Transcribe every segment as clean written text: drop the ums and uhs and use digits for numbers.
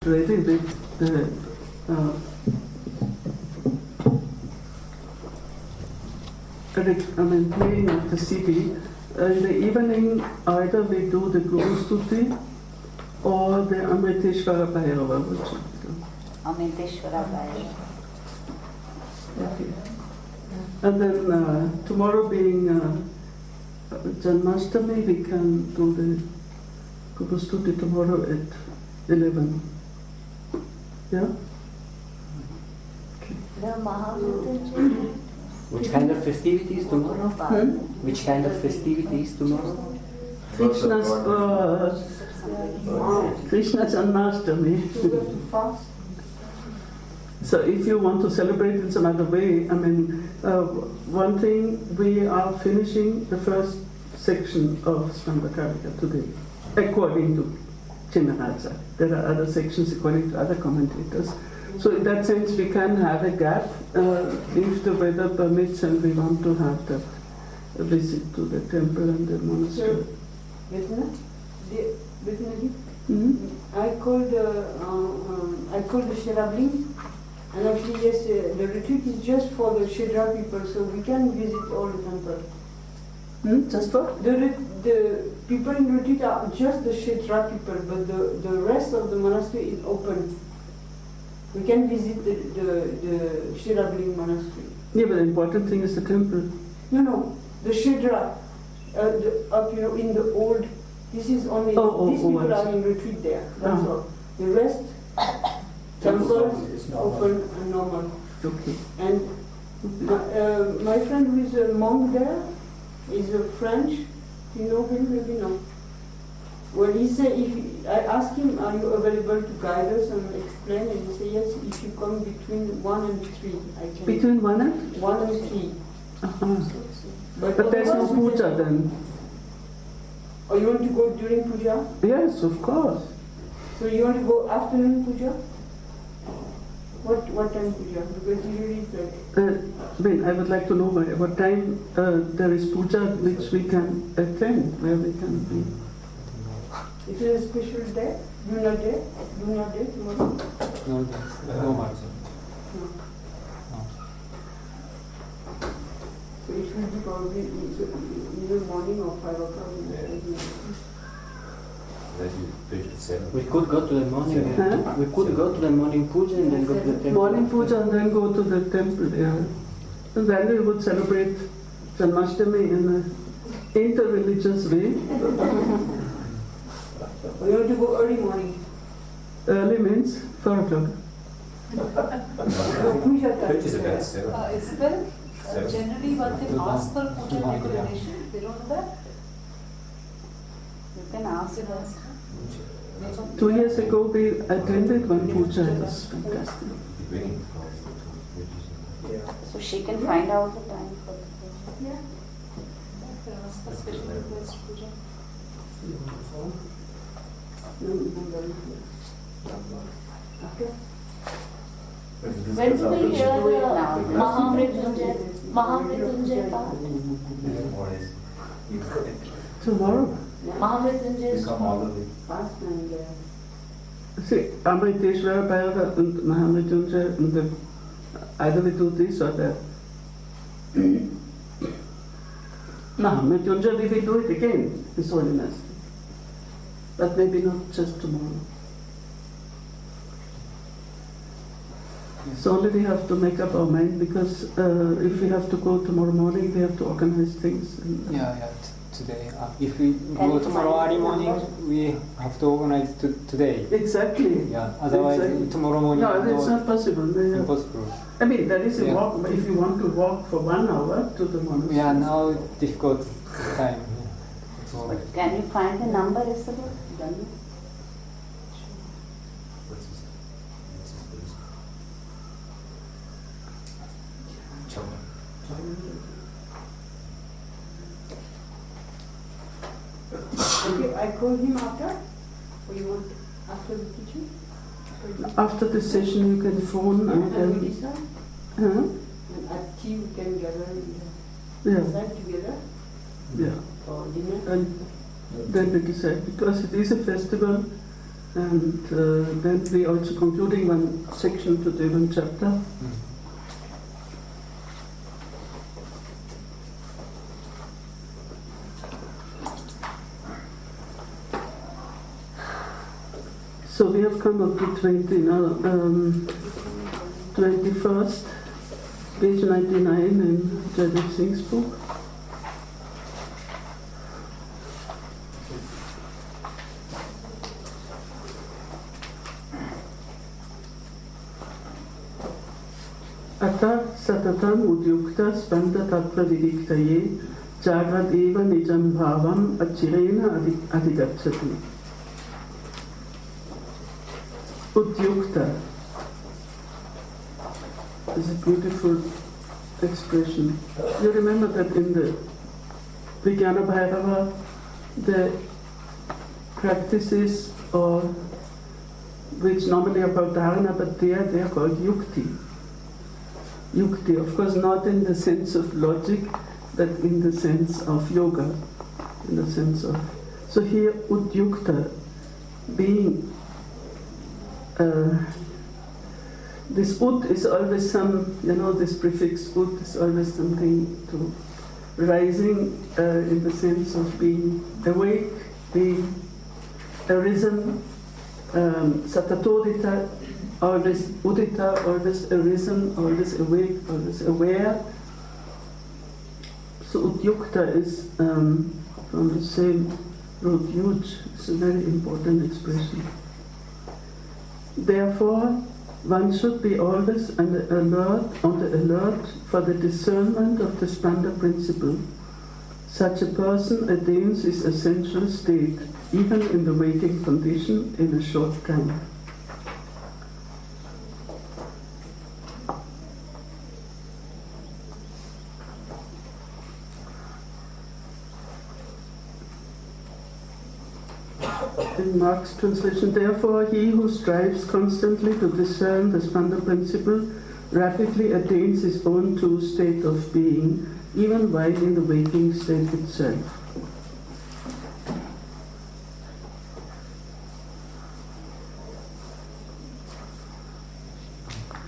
Ready with the playing of the CD. In the evening, either we do the Guru Stuti or the Amriteshvara Bhairava. Amriteshvara Bhairava. Okay. And then tomorrow being Janmashtami, we can do the Guru Stuti tomorrow at 11. Yeah? Okay. Which kind of festivities tomorrow? Which kind of festivities tomorrow? Krishna's Janmashtami. So if you want to celebrate in some other way, one thing, we are finishing the first section of Spanda Kārikā today, according to Chinnahadza. There are other sections according to other commentators. So in that sense, we can have a gap if the weather permits and we want to have the visit to the temple and the monastery. I called the Shirabling, and actually yes, the retreat is just for the Shidra people, so we can visit all the temples. Just what? The people in retreat are just the Shidra people, but the rest of the monastery is open. We can visit the Shirabling monastery. Yeah, but the important thing is the temple. No, the Shidra, up in the old. This is only these people are in retreat there. That's all. The rest, temples open and normal. Okay. And my friend who is a monk there is a French. You know him? Maybe no. Well, he said, I asked him, are you available to guide us and explain? And he said, yes, if you come between 1 and 3, I can. Between 1 and? 1 and 3. But there's no puja then? Oh, you want to go during puja? Yes, of course. So you want to go afternoon puja? What time puja? Because usually it's like... I would like to know by what time there is puja which we can attend, where we can be. Is it a special day? Lunar day? Lunar day tomorrow? No. So it will be probably either morning or 5 o'clock. We could go to the morning. Huh? We could go to the morning puja and then go to the temple. Morning puja and then go to the temple, yeah. And then we would celebrate Janmashtami in an inter-religious way. We want to go early morning. Early means 4 o'clock. Puja time. Isabel, generally one can ask for puja declaration. They don't know that? You can ask it us. 2 years ago we attended one puja, it was fantastic. So she can find out the time for the puja. Yeah. Can ask for special request puja. When do we hear the Mahamrityunjaya part? Tomorrow. Mahamrityunjaya is Fast and See, Amriteshvara Bhairava and Mahamrityunjaya, and either we do this or that. Mahamrityunjaya we will do it again, His Holiness. But maybe not just tomorrow. So only we have to make up our mind, because if we have to go tomorrow morning, we have to organize things. And, Today. If we go tomorrow early morning, we have to organize today. Exactly. Yeah. Otherwise, tomorrow morning. No, that's not possible. Impossible. That is a walk. If you want to walk for 1 hour to the monastery. Yeah. Now difficult time. So, Can you find the number, Isabel? okay, I call him after? Or you want after the teaching? After the session, you can phone and And we then. decide? Huh? And at tea we can gather and Yeah. decide together Yeah. for dinner? And then we decide, because it is a festival, And then we also concluding one section today, one chapter. So we have come up to 21st, page 99 in Jagdish Singh's book. Ata satatam udyukta spanda tattva viviktaye jagrat eva nijam bhavam achirena adhigacchati. Udyukta is a beautiful expression. You remember that in the Vijnana Bhairava, the practices or which normally are called dharana, but they are called yukti. Yukti, of course, not in the sense of logic, but in the sense of yoga, in the sense of. So here, udyukta, being. This ut is always some, this prefix ut is always something to rising in the sense of being awake, being arisen, satatodita, always udita, always arisen, always awake, always aware. So udyukta is from the same root, huge. It's a very important expression. Therefore, one should be always on the alert for the discernment of the Spanda principle. Such a person attains his essential state, even in the waking condition, in a short time. In Mark's translation, therefore, he who strives constantly to discern the Spanda principle rapidly attains his own true state of being, even while in the waking state itself.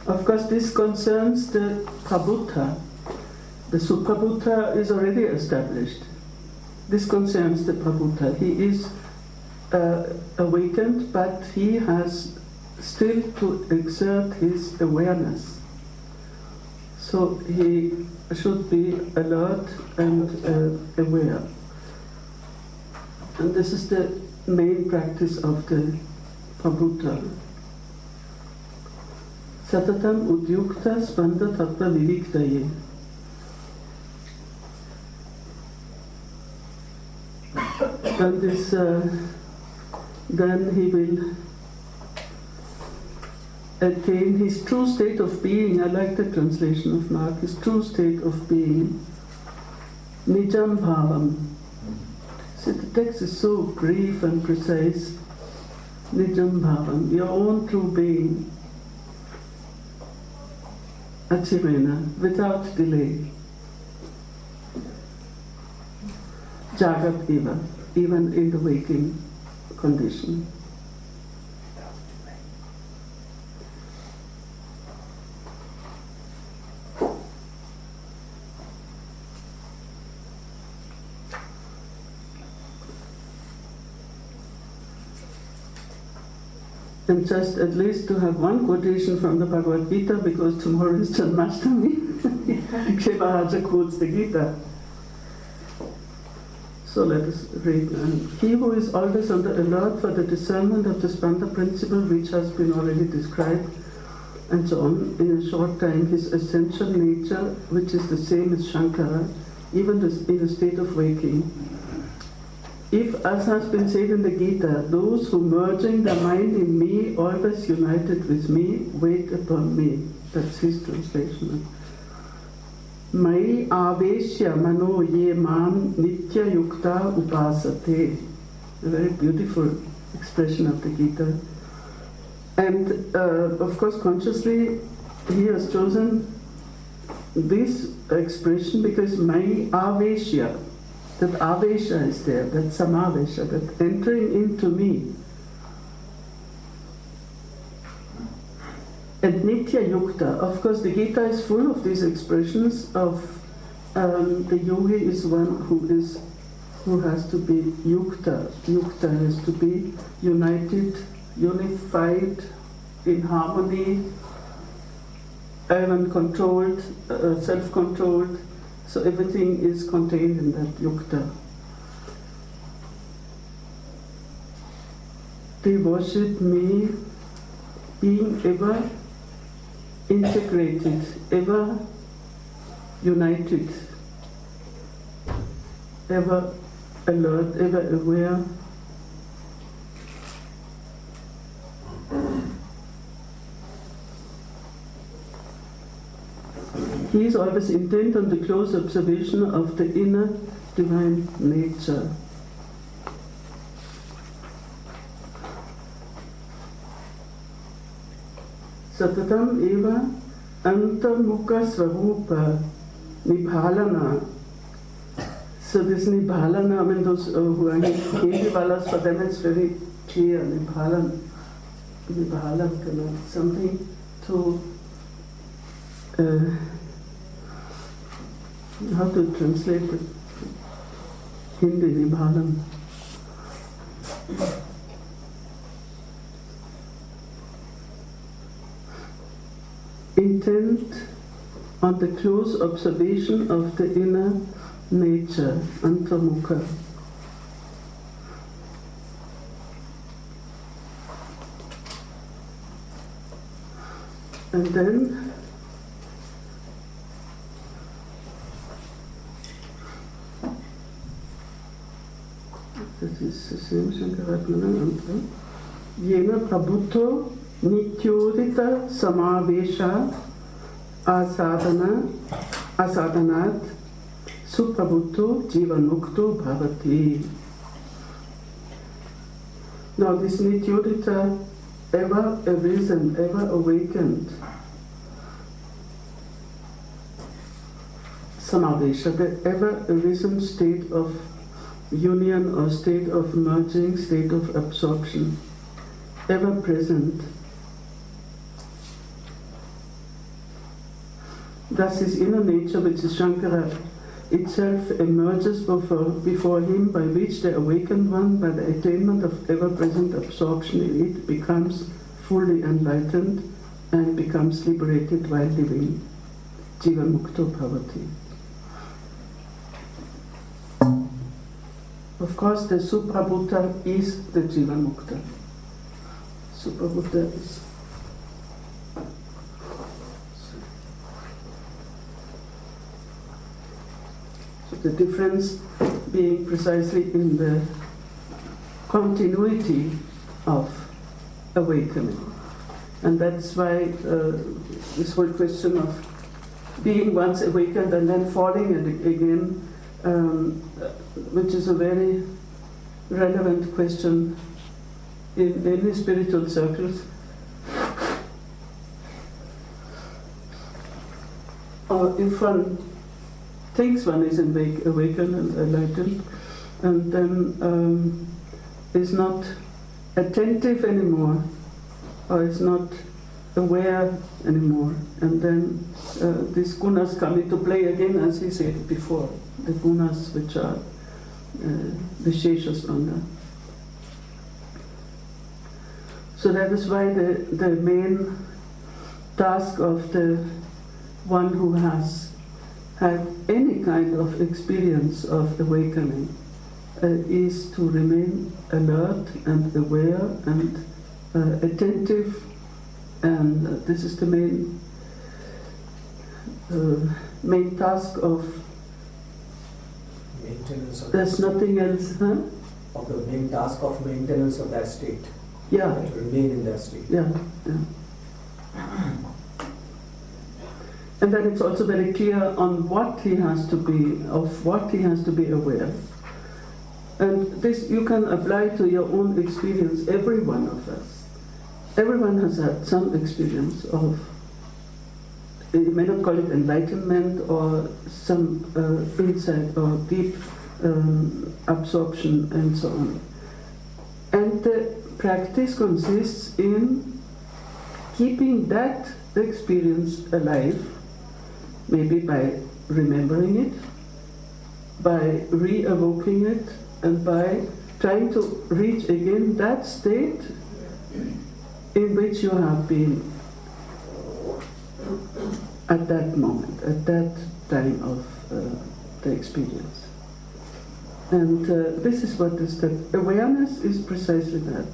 Of course, this concerns the Prabhuta. The Suprabhuta is already established. This concerns the Prabhuta. He is awakened, but he has still to exert his awareness. So he should be alert and aware. And this is the main practice of the Prabhuta. Satatam udyukta spanda tattva viviktaye. And this then he will attain his true state of being. I like the translation of Mark, his true state of being. Nijam bhavam. See, the text is so brief and precise. Nijam bhavam, your own true being. Achirena, without delay. Jagat eva, even in the waking condition. And just at least to have one quotation from the Bhagavad Gita, because tomorrow is Janmashtami. Shivaraja quotes the Gita. So let us read. He who is always on the alert for the discernment of the Spanda principle, which has been already described, and so on, in a short time, his essential nature, which is the same as Shankara, even in a state of waking. If, as has been said in the Gita, those who merging their mind in me, always united with me, wait upon me. That's his translation. Mai aveshya mano ye mam nitya yukta upasate. A very beautiful expression of the Gita. And of course, consciously, he has chosen this expression because mai aveshya, that avesha is there, that samavesha, that entering into me. And Nitya Yukta, of course, the Gita is full of these expressions of the yogi is one who has to be Yukta. Yukta has to be united, unified, in harmony, even controlled, self-controlled. So everything is contained in that Yukta. They worship me being ever integrated, ever united, ever alert, ever aware. He is always intent on the close observation of the inner divine nature. Satatam eva antamukha swarupa nibhalana. So this nibhalana, I mean those who are Hindiwalas, for them it's very clear, nibhalan, something to, how to translate it? Hindi, nibhalan. Intent on the close observation of the inner nature, antamukha. And then that is the same Shankaratmana. Yena prabhuto nityodita samavesha asadanat suprabhuto jivanukto bhavati. Now this nityodita, ever arisen, ever awakened, samavesha, the ever arisen state of union or state of merging, state of absorption, ever present. Thus his inner nature, which is Shankara, itself emerges before him, by which the awakened one, by the attainment of ever-present absorption in it, becomes fully enlightened and becomes liberated while living. Jiva Mukto Bhavati. Of course, the Suprabhuta is the Jiva Mukta. Suprabhuta is. So the difference being precisely in the continuity of awakening. And that's why this whole question of being once awakened and then falling again, which is a very relevant question in many spiritual circles. Or if one thinks one is awakened and enlightened, and then is not attentive anymore, or is not aware anymore, and then these gunas come into play again, as he said before, the gunas which are the Shesha Spanda. So that is why the main task of the one who has had any kind of experience of awakening is to remain alert and aware and attentive, and this is the main task of maintenance. There's nothing else, huh? Of the main task of maintenance of that state. Yeah. To remain in that state. Yeah, yeah. And then it's also very clear on what he has to be, of what he has to be aware. And this you can apply to your own experience, every one of us. Everyone has had some experience of, you may not call it enlightenment or some insight or deep absorption and so on. And the practice consists in keeping that experience alive, maybe by remembering it, by re-evoking it, and by trying to reach again that state in which you have been at that moment, at that time of the experience. And this is what is that. Awareness is precisely that.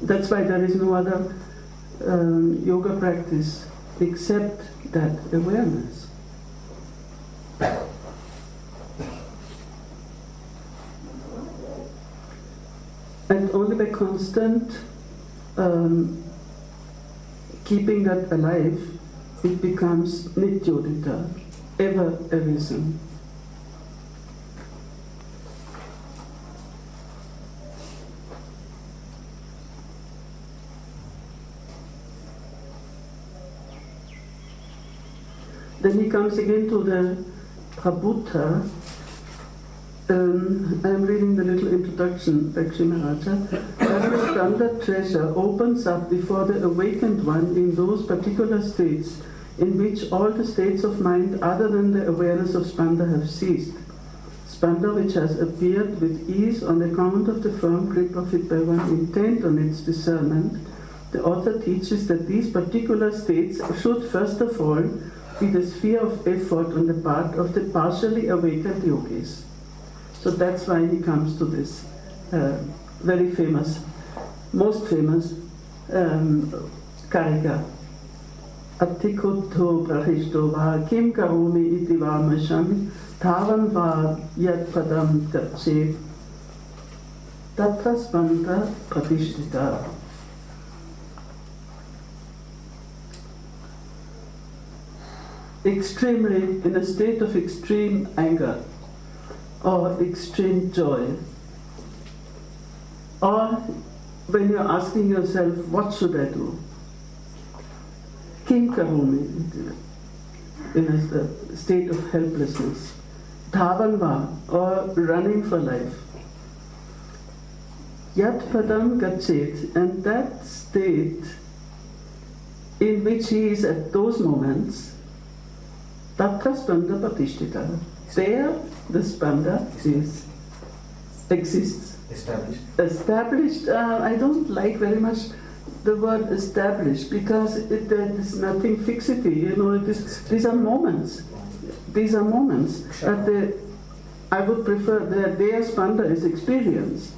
That's why there is no other yoga practice except that awareness. And only by constant keeping that alive, it becomes nityodita, ever arisen. Then he comes again to the Prabhuta. I'm reading the little introduction by Maharaja. As the Spanda treasure opens up before the awakened one in those particular states in which all the states of mind other than the awareness of Spanda have ceased. Spanda, which has appeared with ease on account of the firm grip of it by one intent on its discernment, the author teaches that these particular states should first of all be the sphere of effort on the part of the partially awakened yogis. So that's why he comes to this very famous, most famous Kārikā. Atikuto prahishto va kim karomi iti va masham tavam va yat padam tapche tatra spanda pratishtita. Extremely, in a state of extreme anger, or extreme joy, or when you're asking yourself, what should I do? Kim karomi, in a state of helplessness. Dhavanva, or running for life. Yat padam gachet, and that state in which he is at those moments, tatra spanda pratishtita. There, the Spanda exists. Established, I don't like very much the word established because there is nothing fixity, you know, these are moments. These are moments. But I would prefer that their Spanda is experienced.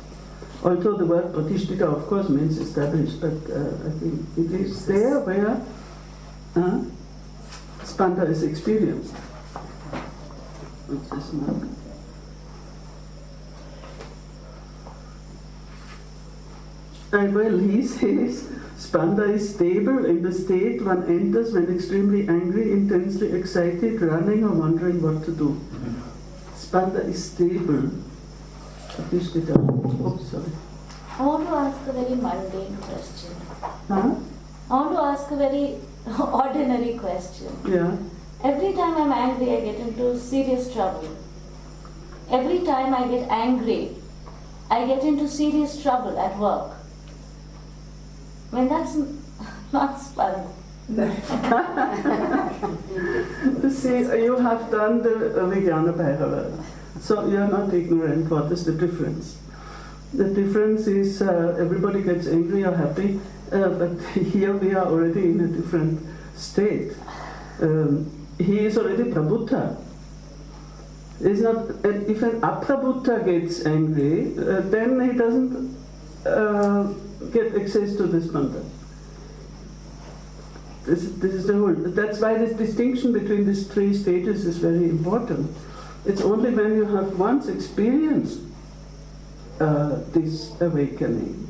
Although the word pratishtita of course means established, but I think it is there where Spanda is experienced. What's this now? And well, he says, Spanda is stable in the state one enters when extremely angry, intensely excited, running or wondering what to do. Spanda is stable. Oops, sorry. I want to ask a very mundane question. Huh? I want to ask a very ordinary question. Yeah. Every time I'm angry, I get into serious trouble. Every time I get angry, I get into serious trouble at work. When that's not Spanda. See, you have done the Vijnana Bhairava, so you are not ignorant. What is the difference? The difference is everybody gets angry or happy, but here we are already in a different state. He is already Prabhuta. It's not, if an Aprabhuta gets angry, then he doesn't get access to this Spanda. This is the whole. That's why this distinction between these three stages is very important. It's only when you have once experienced this awakening,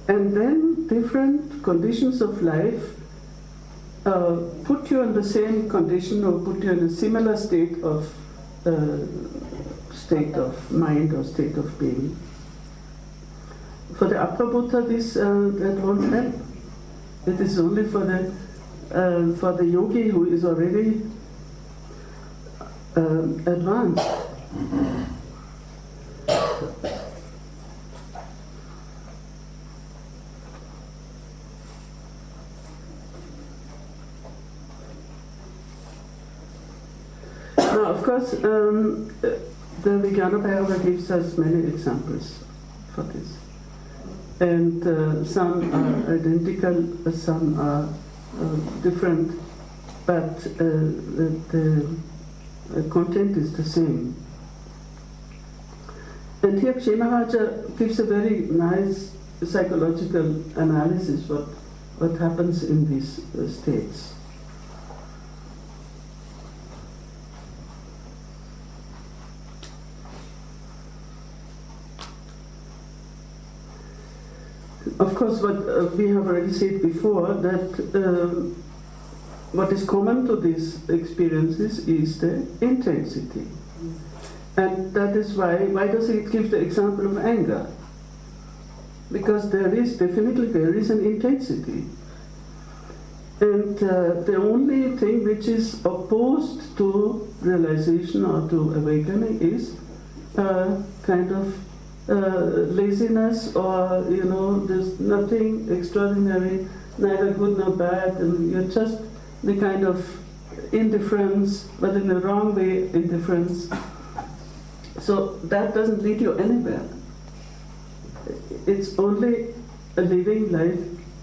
and then different conditions of life put you in the same condition or put you in a similar state of mind or state of being. For the Aprabhuta, this that won't help. It is only for the yogi who is already advanced. Of course, the Vijnana Bhairava gives us many examples for this. And some are identical, some are different, but the content is the same. And here Kshemaraja gives a very nice psychological analysis what happens in these states. Of course, what we have already said before, that what is common to these experiences is the intensity. And that is why does it give the example of anger? Because there is an intensity. And the only thing which is opposed to realization or to awakening is kind of laziness, or there's nothing extraordinary, neither good nor bad, and you're just the kind of indifference, but in the wrong way indifference. So that doesn't lead you anywhere. It's only a living life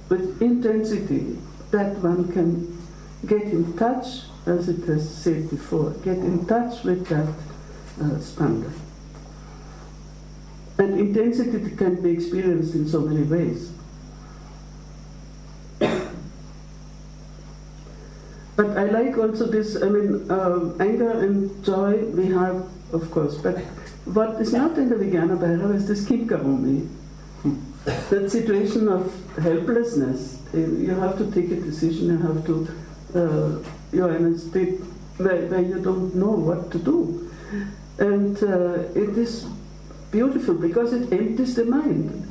with intensity that one can get in touch, as it has said before, get in touch with that spanda. And intensity can be experienced in so many ways. But I like also this, anger and joy we have, of course, but what is not in the Vijnana Bhairava is this Kimkaromi, that situation of helplessness. You have to take a decision, you have to, you're in a state where you don't know what to do. And it is beautiful because it empties the mind.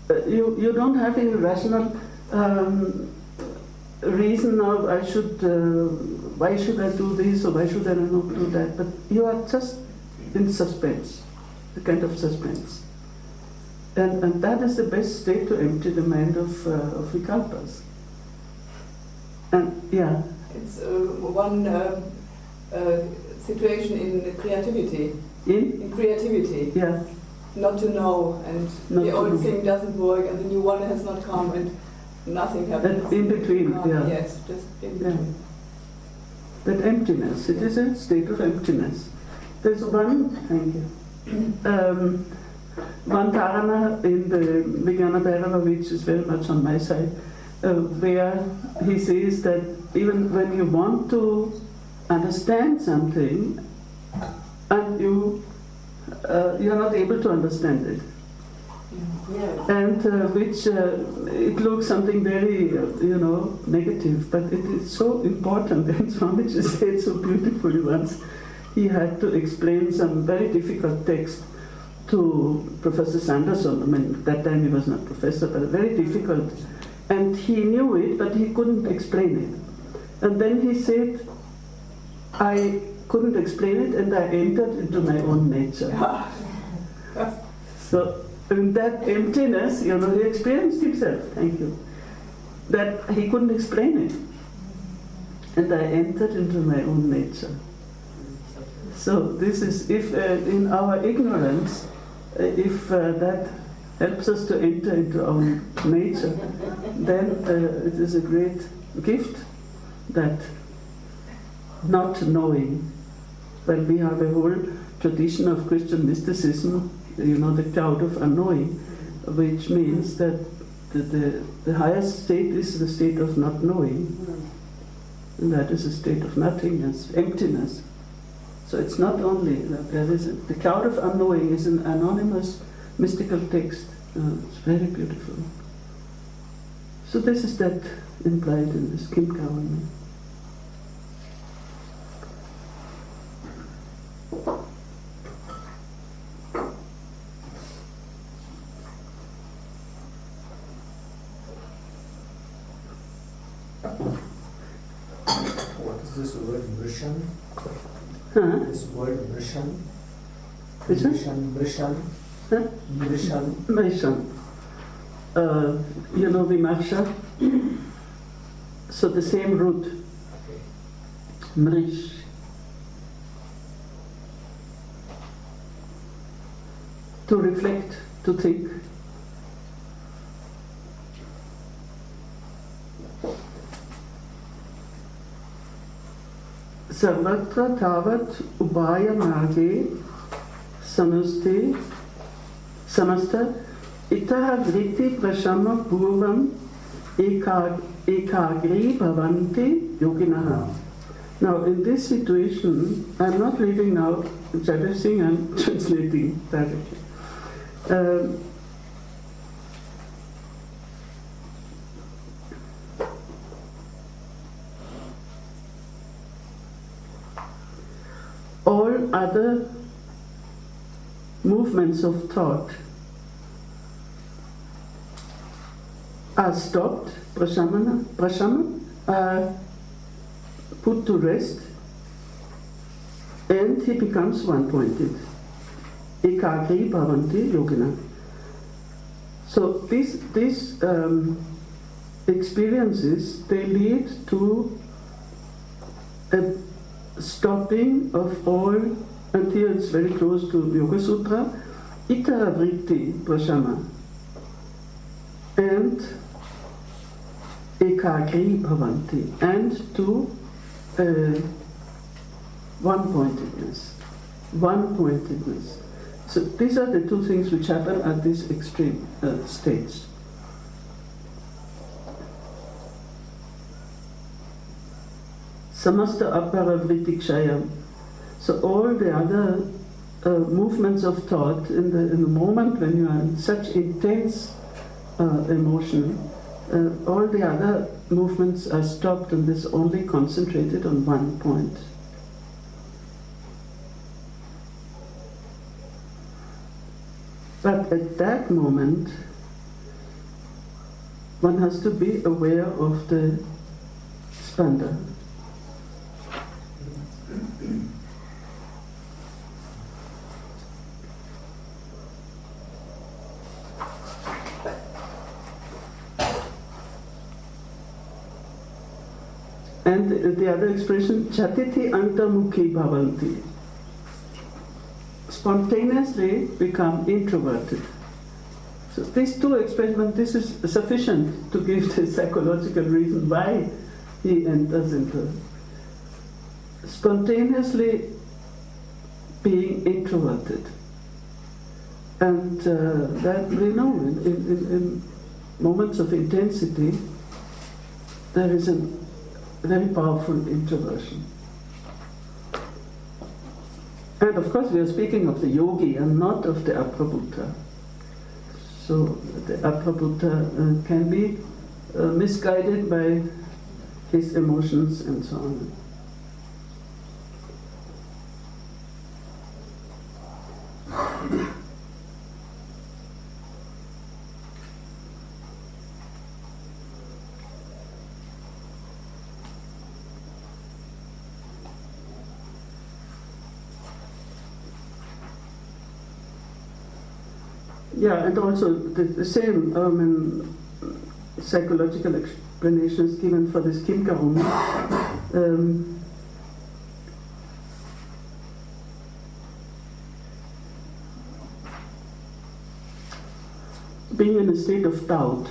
You don't have any rational reason of why should I do this or why should I not do that, but you are just in suspense, a kind of suspense. And that is the best state to empty the mind of vikalpas. And yeah. It's one situation in creativity. In creativity. Yeah. Not to know, and Not the to old know. thing doesn't work, and the new one has not come, and nothing happens. And in between, yeah. Yes, just in between. That emptiness, it is a state of emptiness. There's one, thank you, one dharana in the Vijnana Bhairava, which is very much on my side, where he says that even when you want to understand something, and you're not able to understand it. Yeah. And which it looks something very, negative, but it is so important. And Swamiji said so beautifully once, he had to explain some very difficult text to Professor Sanderson. At that time he was not professor, but very difficult. And he knew it, but he couldn't explain it. And then he said, I couldn't explain it, and I entered into my own nature. So in that emptiness, he experienced himself, thank you, that he couldn't explain it. And I entered into my own nature. So this is, if in our ignorance, if that helps us to enter into our nature, then it is a great gift, that not knowing. Well, we have a whole tradition of Christian mysticism, the cloud of unknowing, which means that the highest state is the state of not knowing. And that is a state of nothingness, emptiness. So it's not only that there is the cloud of unknowing is an anonymous mystical text. It's very beautiful. So this is that implied in this Kimkaromi. What is this word Mrishan? Huh? This word Mrishan? Which one? Mrishan? Huh? Mrishan? Mrishan. Vimarsha. So the same root. Mrish. to reflect, to think. Sarvatra tavat ubaya marge samasta itaha vritti prashama purvam ekagri bhavanti yoginaha. Now, in this situation, I'm not reading now Jagdish Singh, I'm translating directly. All other movements of thought are stopped, prashama, are put to rest, and he becomes one-pointed. Ekagri bhavanti yogina. So these experiences, they lead to a stopping of all, and here it's very close to Yoga Sutra, itara vritti prashama, and ekagri bhavanti, and to one-pointedness. So these are the two things which happen at these extreme states. Samasta aparavritti kshayam. So all the other movements of thought in the moment when you are in such intense emotion, all the other movements are stopped and is only concentrated on one point. But at that moment, one has to be aware of the spanda. And the other expression, chatiti antamukhi bhavanti. Spontaneously become introverted. So these two expressions, this is sufficient to give the psychological reason why he enters into spontaneously being introverted. And that we know in moments of intensity, there is a very powerful introversion. And of course we are speaking of the yogi and not of the aprabhuta. So the aprabhuta can be misguided by his emotions and so on. Yeah, and also the same psychological explanations given for this Kim Karumi. Being in a state of doubt.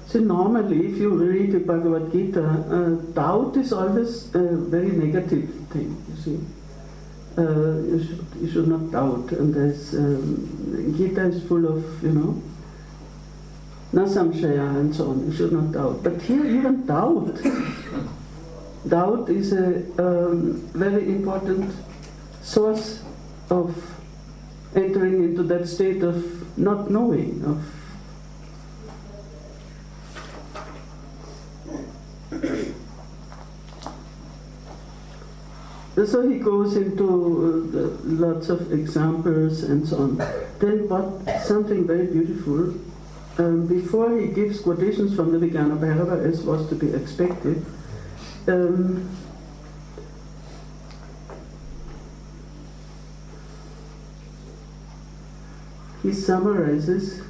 So normally, if you read the Bhagavad Gita, doubt is always a very negative thing, you see. You should not doubt, and there's Gita is full of, na samshaya and so on. You should not doubt. But here, even doubt is a very important source of entering into that state of not knowing, of so he goes into lots of examples and so on. Then something very beautiful, before he gives quotations from the Vijnana Bhairava as was to be expected, he summarizes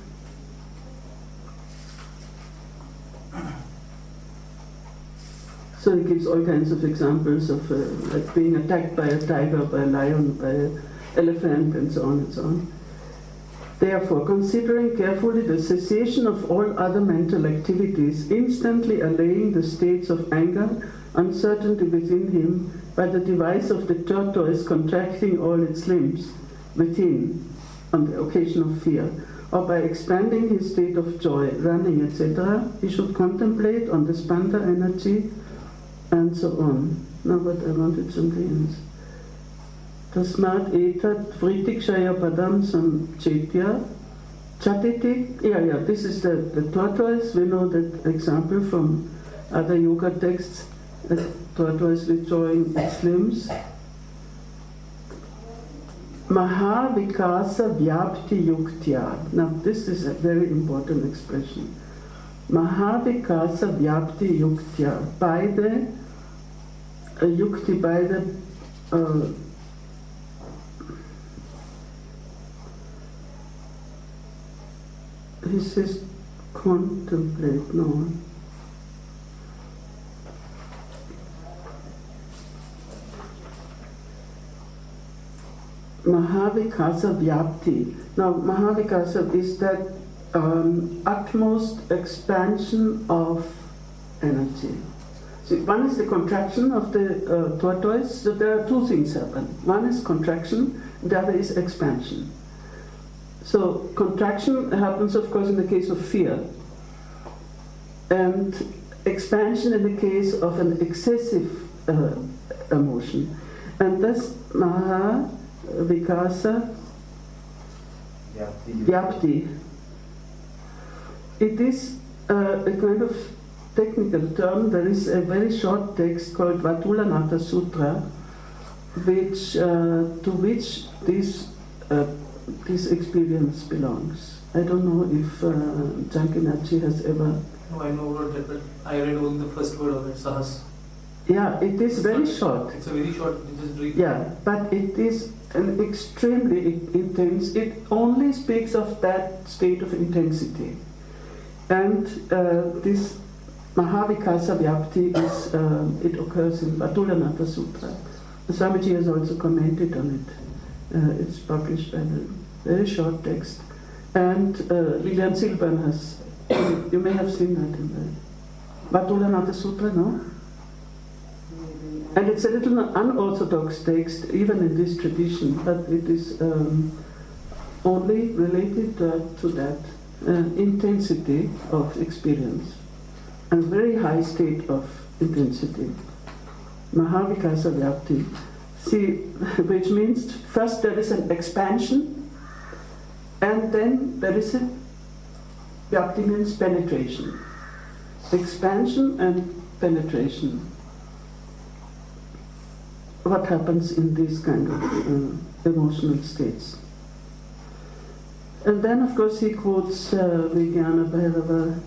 So he gives all kinds of examples of like being attacked by a tiger, by a lion, by an elephant, and so on and so on. Therefore, considering carefully the cessation of all other mental activities, instantly allaying the states of anger, uncertainty within him, by the device of the tortoise contracting all its limbs within on the occasion of fear, or by expanding his state of joy, running, etc., he should contemplate on the Spanda energy, and so on. Now what I wanted something else. Tasmat etat vritikshaya padam samchetya chatiti. Yeah, this is the tortoise. We know that example from other yoga texts. A tortoise withdrawing its limbs. Mahavikasa vyapti yuktya. Now this is a very important expression. Mahavikasa vyapti yuktya. By the yukti, by the he says contemplate, no. Mahavikasa vyapti. Now, Mahavikasa is that utmost expansion of energy. So one is the contraction of the tortoise. So there are two things happen. One is contraction, the other is expansion. So contraction happens, of course, in the case of fear, and expansion in the case of an excessive emotion. And thus, Mahavikasa Vyapti. It is a kind of technical term. There is a very short text called Vatulanatha Sutra, which to which this experience belongs. I don't know if Jankinachi has ever. No, I know about it, but I read only the first word of it, Sahas. Yeah, it is very short. It's a very short, just brief. Yeah, but it is an extremely intense. It only speaks of that state of intensity. And this Mahavikasa Vyapti is, it occurs in Vatulanatha Sutra. Swamiji has also commented on it. It's published by the very short text. And Lilian Silban has, you may have seen that in the Vatulanatha Sutra, no? And it's a little unorthodox text, even in this tradition, but it is only related to that intensity of experience, a very high state of intensity. Mahavikasa Vyapti. See, which means first there is an expansion, and then there is a Vyapti means penetration. Expansion and penetration. What happens in these kind of emotional states. And then, of course, he quotes Vijnana Bhairava.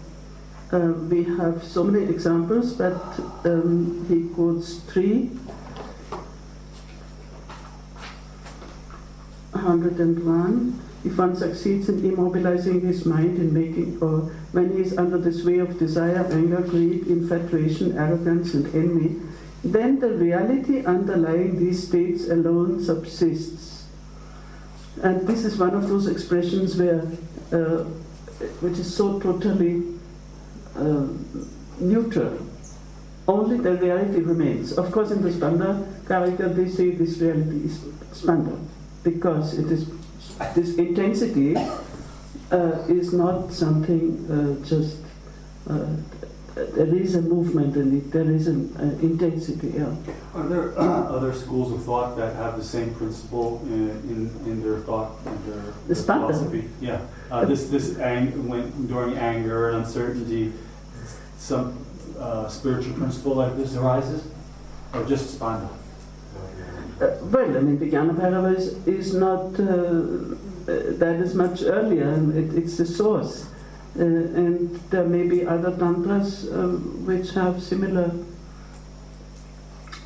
We have so many examples, but he quotes 301. If one succeeds in immobilizing his mind in making, or when he is under the sway of desire, anger, greed, infatuation, arrogance, and envy, then the reality underlying these states alone subsists. And this is one of those expressions where, which is so totally neutral. Only the reality remains. Of course, in the Spanda Kārikā, they say this reality is Spanda, because it is this intensity is not something just. There is a movement in it, there is an intensity, yeah. Are there other schools of thought that have the same principle in their thought, in their philosophy? Yeah. During anger and uncertainty, some spiritual principle like this arises? Or just Spanda? Well, I mean, Vijnana Bhairava is not, that is much earlier, and it's the source. And there may be other tantras which have similar.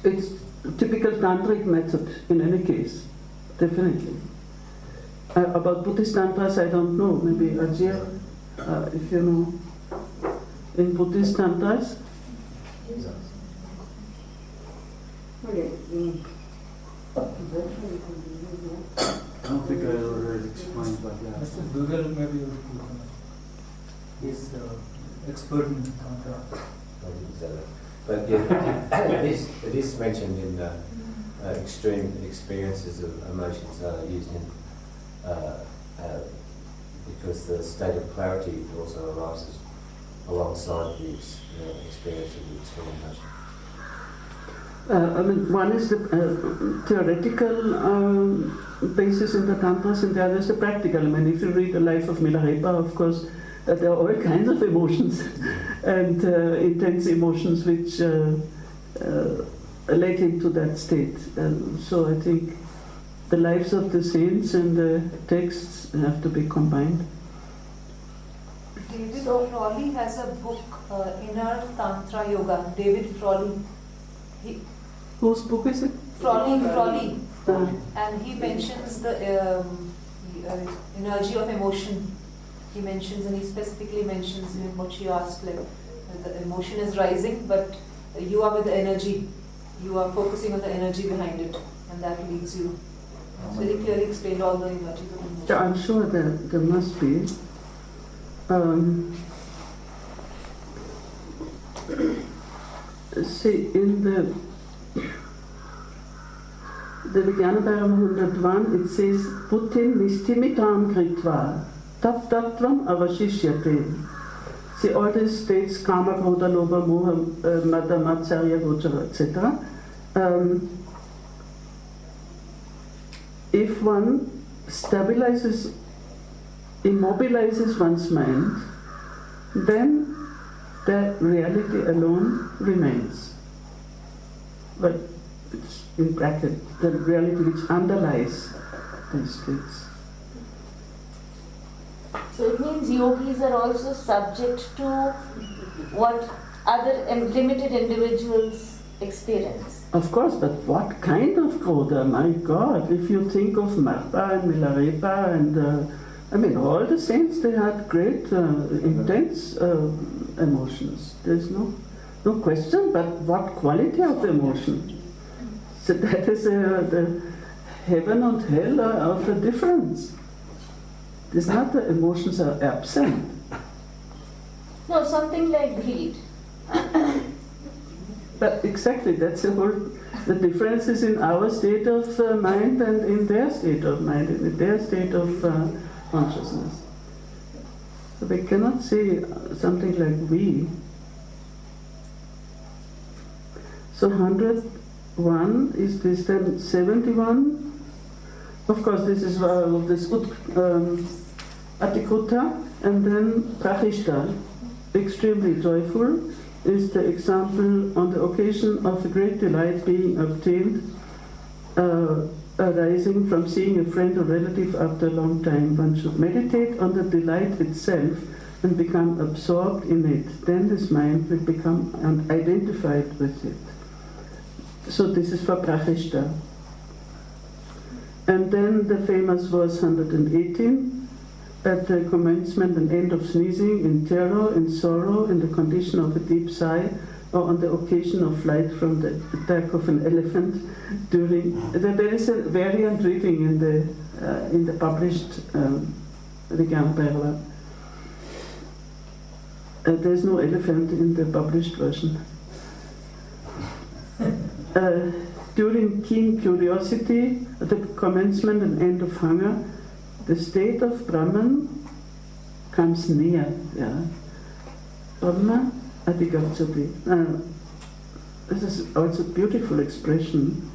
It's typical tantric method in any case, definitely. About Buddhist tantras, I don't know. Maybe Ajay, if you know, in Buddhist tantras. Okay. I don't think I ever heard it explained like that. Mr. Dugal maybe he's expert in Tantra. But yeah, it is mentioned in extreme experiences of emotions used in because the state of clarity also arises alongside the experience of the extreme emotion. I mean, one is the theoretical basis in the Tantras, and the other is the practical. I mean, if you read the life of Milarepa, of course, there are all kinds of emotions and intense emotions which led him to that state. So I think the lives of the saints and the texts have to be combined. David Frawley has a book, Inner Tantra Yoga. David Frawley. Whose book is it? Frawley. And he mentions the energy of emotion. He mentions, and he specifically mentions in what she asked, like the emotion is rising, but you are with the energy. You are focusing on the energy behind it, and that leads you. It's very clearly explained all the energies of emotion. Yeah, I'm sure there must be. See, in the Vijnana 101, it says, Putin nistimitam kritva, tat tattvam avashishyate. See, all these states, kama, krodha, lobha, moha, mada, matsarya, gochara, etc. If one stabilizes, immobilizes one's mind, then the reality alone remains. But it's in bracket, the reality which underlies these states. So it means yogis are also subject to what other limited individuals experience. Of course, but what kind of krodha? My God, if you think of Marpa and Milarepa and I mean, all the saints, they had great, intense emotions. There's no question, but what quality of emotion? So that is the heaven and hell are of a difference. It's not the emotions are absent. No, something like greed. But exactly, that's the difference is in our state of mind and in their state of mind, in their state of consciousness. So we cannot say something like we. So 101 is this, then 71. Of course, this is this Atikruta, and then Prachishta, extremely joyful, is the example on the occasion of a great delight being obtained, arising from seeing a friend or relative after a long time. One should meditate on the delight itself and become absorbed in it. Then his mind will become identified with it. So this is for Prachishta. And then the famous verse 118, at the commencement and end of sneezing, in terror, in sorrow, in the condition of a deep sigh, or on the occasion of flight from the attack of an elephant. There is a variant reading in the published Vijnana. There is no elephant in the published version. During keen curiosity, at the commencement and end of hunger, the state of Brahman comes near. Yeah. Brahma Adhigacchati. This is also a beautiful expression.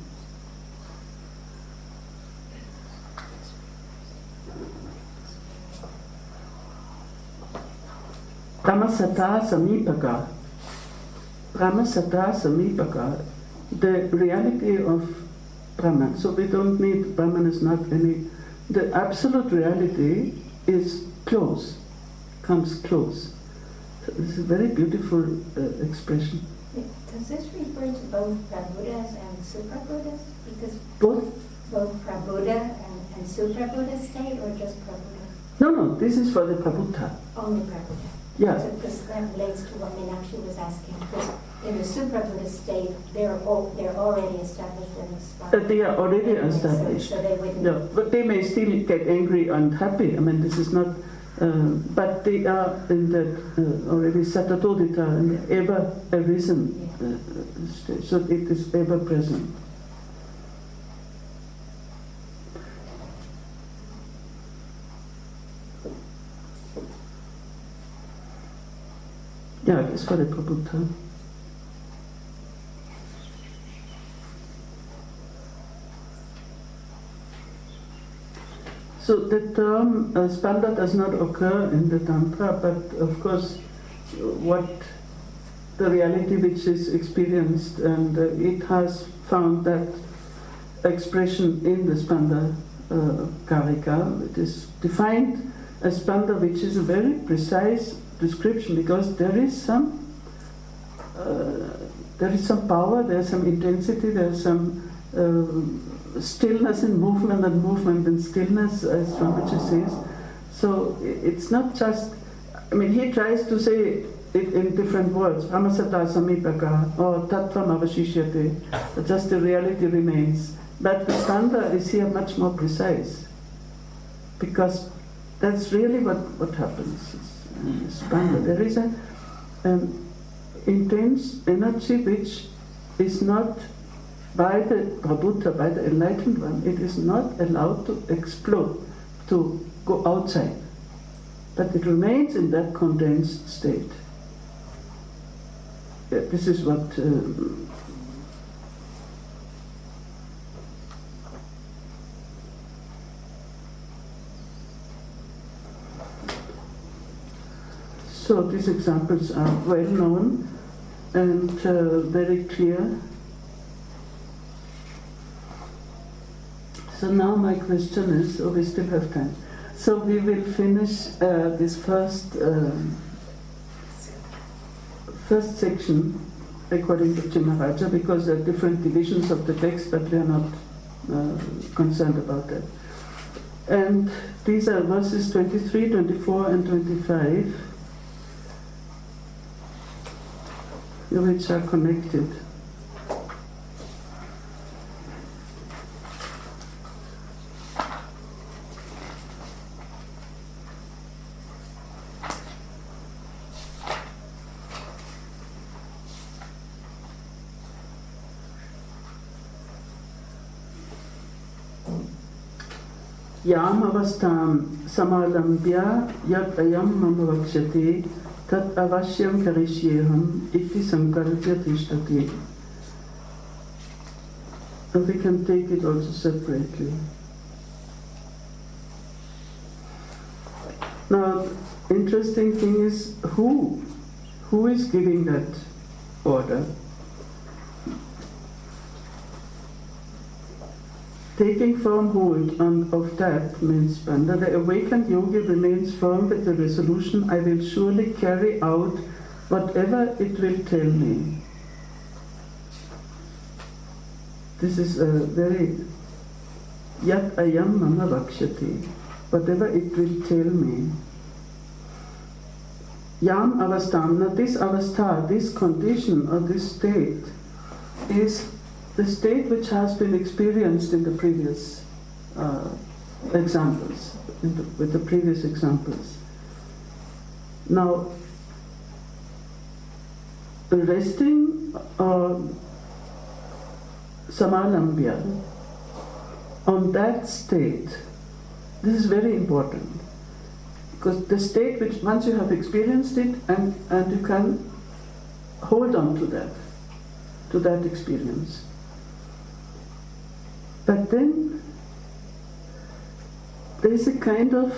Brahmasata Samipaka. Brahmasata Samipaka. The reality of Brahman. So we don't need, Brahman is not any, the absolute reality is close, comes close. So this is a very beautiful expression. Does this refer to both Prabhudas and Suprabuddhas? Because both Prabhuda and Suprabuddha state, or just Prabhuda? No, this is for the Prabhuda. Only Prabhuda. Yeah. So because that relates to what Meenakshi was asking. Because in the Supra-Buddhist state, they're already established in the Spanda. They are already established. So they wouldn't. Yeah, but they may still get angry and happy. I mean, this is not. But they are in that already Satatodita and ever arisen state. So it is ever present. Ja, das war der Prabhupada. So the term Spanda does not occur in the Tantra, but of course what the reality which is experienced, and it has found that expression in the Spanda Kārikā. It is defined as Spanda, which is a very precise description, because there is some power, there is some intensity, there is some stillness in movement, and movement in stillness, as Swamiji says. So it's not just, I mean, he tries to say it in different words, Brahmasata Samipaka or Tattvam Avashishyate, just the reality remains. But the Spanda is here much more precise, because that's really what happens. Spanda. There is an intense energy which is not, by the Prabhupada, by the enlightened one, it is not allowed to explode, to go outside. But it remains in that condensed state. This is what so these examples are well known and very clear. So now my question is, we still have time. So we will finish this first section according to Chimaraja, because there are different divisions of the text, but we are not concerned about that. And these are verses 23, 24 and 25, which are connected. Yam avastam samalambya yat ayam mamavakshati tat avashyam karishyeham iti sankalpya tishtati. And we can take it also separately. Now, interesting thing is who is giving that order? Taking firm hold of that means Spanda. The awakened yogi remains firm with the resolution, I will surely carry out whatever it will tell me. This is a very yat ayam mama vakshati, whatever it will tell me. Yam avastam. Now this avastha, this condition or this state is the state which has been experienced in the previous examples, with the previous examples. Now, resting samalambya on that state, this is very important, because the state which once you have experienced it, and you can hold on to that experience. But then there is a kind of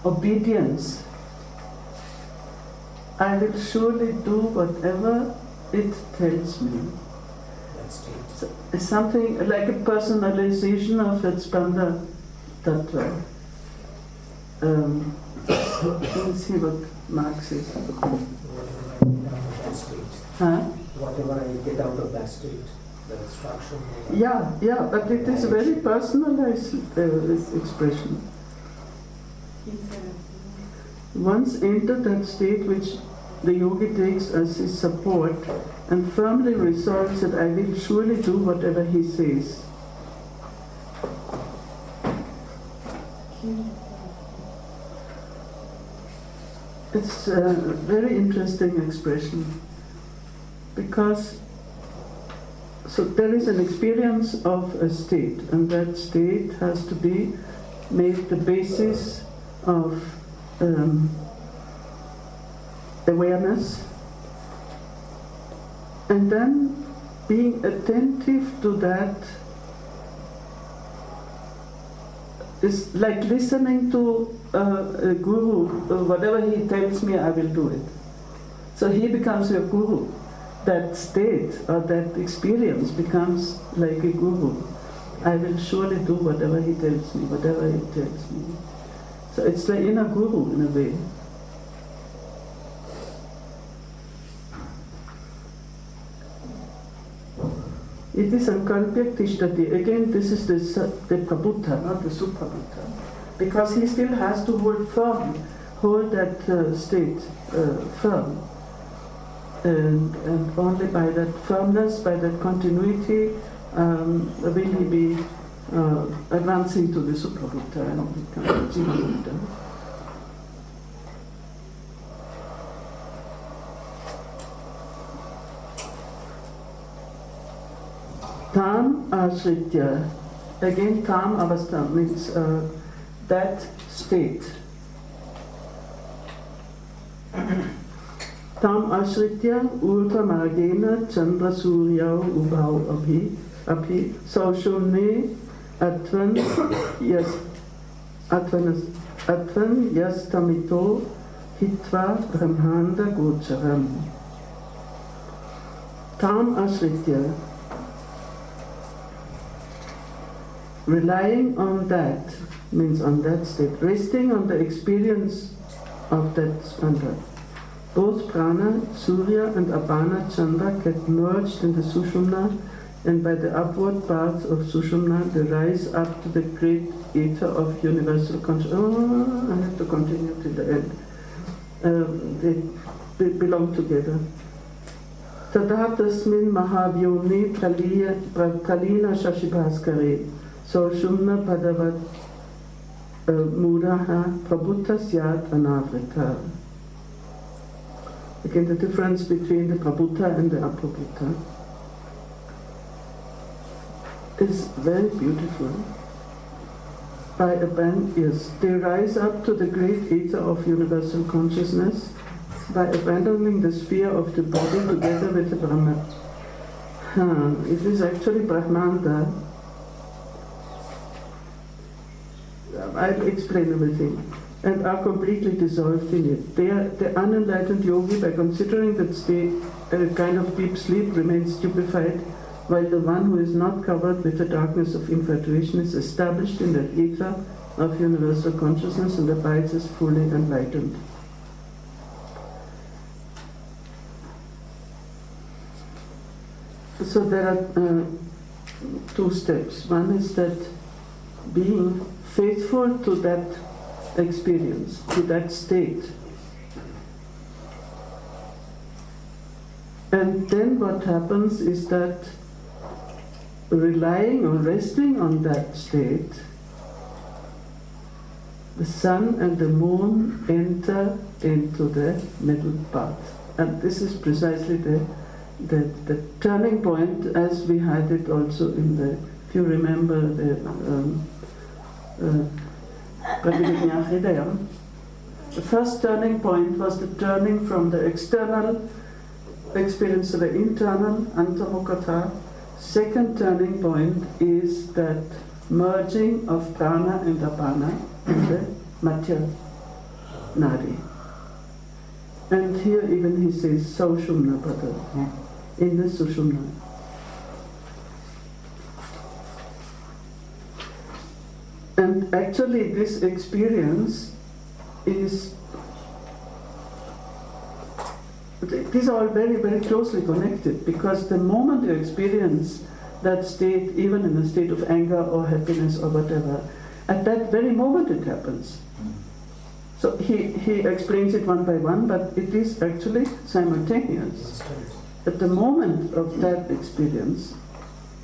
obedience. I will surely do whatever it tells me. So it's something like a personalization of that Spanda Tattva. Let's see what Mark says. Huh? Whatever I get out of that state, the instruction. Yeah, but it is a very personalized expression. Once enter that state which the yogi takes as his support and firmly resolves that I will surely do whatever he says. It's a very interesting expression because so there is an experience of a state, and that state has to be made the basis of awareness, and then being attentive to that is like listening to a guru. Whatever he tells me, I will do it. So he becomes your guru. That state or that experience becomes like a guru. I will surely do whatever he tells me, whatever he tells me. So it's the inner guru in a way. It is sankalpya tishtati. Again, this is the prabhuta, not the suprabhuta. Because he still has to hold that state firm. And only by that firmness, by that continuity, will he be advancing to the suprabhuta and become jiva-bhuta. Tam ashritya. Again, tam avastha means that state. Tam ashritya urdhva-margena chandra suryau ubhau abhi saushumne atvan yastamito hitva brahmanda gocharam. Tam ashritya, relying on that, means on that state, resting on the experience of that spanda. Both prana, surya and apana chandra get merged in the sushumna, and by the upward path of sushumna they rise up to the great ether of universal consciousness. Oh, I have to continue till the end. They belong together. Tadha tasmin mahavyoni pralina shashibhaskare sushumna padavat mudaha prabhuta syat anavrita. Again, the difference between the prabhuta and the aprabhuta is very beautiful. Yes, they rise up to the great ether of universal consciousness by abandoning the sphere of the body together with the Brahman. It is actually Brahmanda. I'll explain everything. And are completely dissolved in it. The unenlightened yogi, by considering that state a kind of deep sleep, remains stupefied, while the one who is not covered with the darkness of infatuation is established in the ether of universal consciousness and abides as fully enlightened. So there are two steps. One is that being faithful to that experience, to that state. And then what happens is that relying or resting on that state, the sun and the moon enter into the middle path. And this is precisely the turning point, as we had it also in the, if you remember the first turning point was the turning from the external experience to the internal, antamukata. Second turning point is that merging of prana and apana in the matya nadi. And here even he says saushumna pada, in the sushumna. And actually this experience is, these are all very, very closely connected, because the moment you experience that state, even in a state of anger or happiness or whatever, at that very moment it happens. So he explains it one by one, but it is actually simultaneous. At the moment of that experience,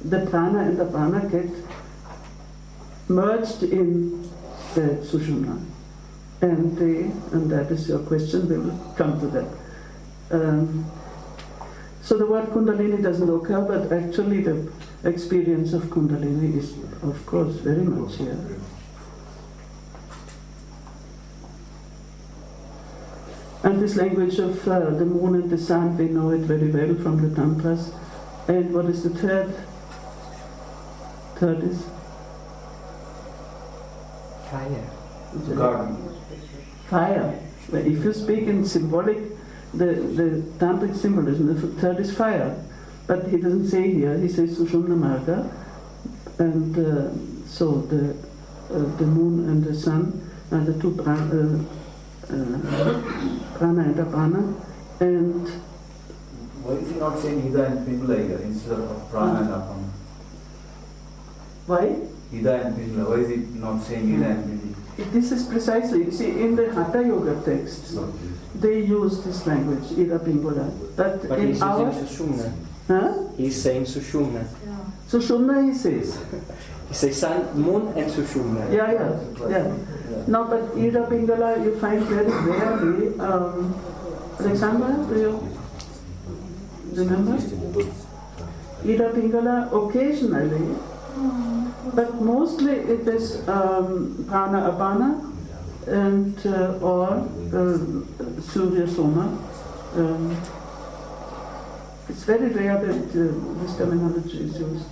the prana and the apana get merged in the sushumna. And that is your question, we will come to that. So the word kundalini doesn't occur, but actually the experience of kundalini is, of course, very much here. And this language of the moon and the sun, we know it very well from the tantras. And what is the third? Third is? Fire. Garden. Fire. But if you speak in symbolic, the tantric symbolism, the third is fire. But he doesn't say here, he says Sushumna Marga. And so the moon and the sun are the two prana and apana. And why is he not saying Ida and Pingala here instead of prana and apana? Why? Ida and Pingala. Why is he not saying Ida and Pingala? This is precisely, you see, in the Hatha Yoga texts, they use this language, Ida Pingala. But But in he's our... using Sushumna. Huh? He's saying Sushumna. Sushumna he says. He says sun, moon and Sushumna. Yeah. No, but Ida Pingala you find very rarely. Alexandra, do you remember? Ida Pingala occasionally, but mostly it is prana apana and or surya soma. It's very rare that this terminology is used.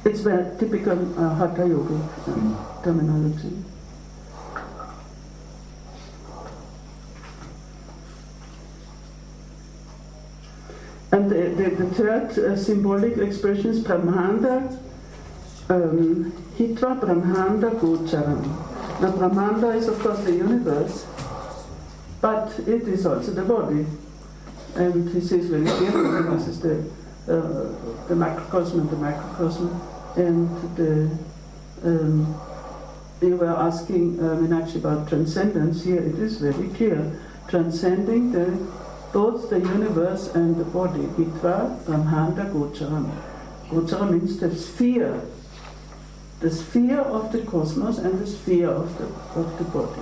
It's very typical Hatha Yoga terminology. And the third symbolic expression is Brahmanda, Hitva Brahmanda Gocharam. Now Brahmanda is of course the universe, but it is also the body. And he says very clearly, this is the macrocosm and the microcosm. And you were asking Meenakshi about transcendence. Here it is very clear, transcending both the universe and the body. Hitva Brahmanda Gocharam. Gocharam means the sphere of the cosmos and the sphere of the body.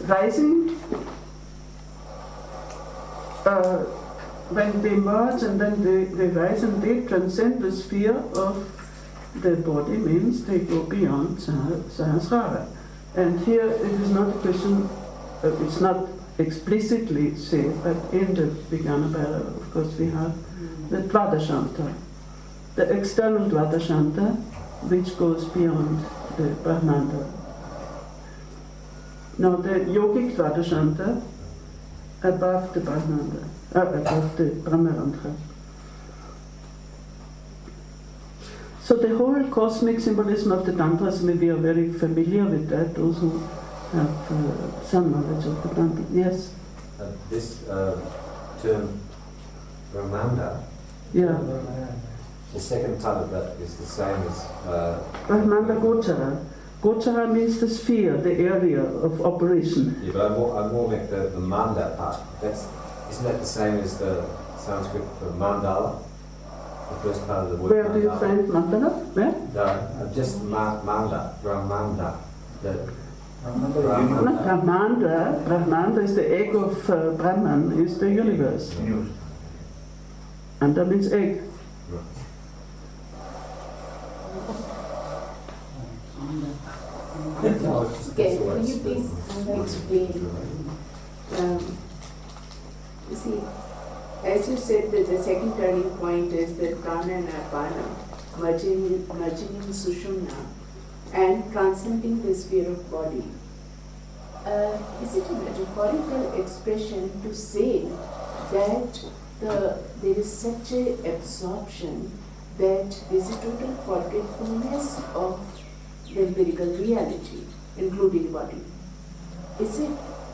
Rising, when they merge and then they rise and they transcend the sphere of the body, means they go beyond Sahasrara. And here it is not a question, it's not explicitly said, but in the Vijnanabhara, of course, we have the Dvadashanta, the external Dvadashanta, which goes beyond the Brahmanda. Now the yogic Dvadashanta, above the Brahmanda, above the Brahmarandha. So the whole cosmic symbolism of the Tantras, maybe are very familiar with that, those who have some knowledge of the Tantra. Yes? This term Brahmanda, the second part of that is the same as... Brahmanda Gochara. Gochara means the sphere, the area of operation. Yeah, but I more meant the manda part. Isn't that the same as the Sanskrit for mandala? The first part of the word. Where do you find mandala? Where? Just manda, Brahmanda. Brahmanda is the egg of Brahman, is the universe. Anda means egg. Okay, will you please explain? You see, as you said, that the second turning point is that prana and apana merging in sushumna and transcending the sphere of body. Is it a metaphorical expression to say that there is such a absorption that there is a total forgetfulness of the empirical reality, including body? Is it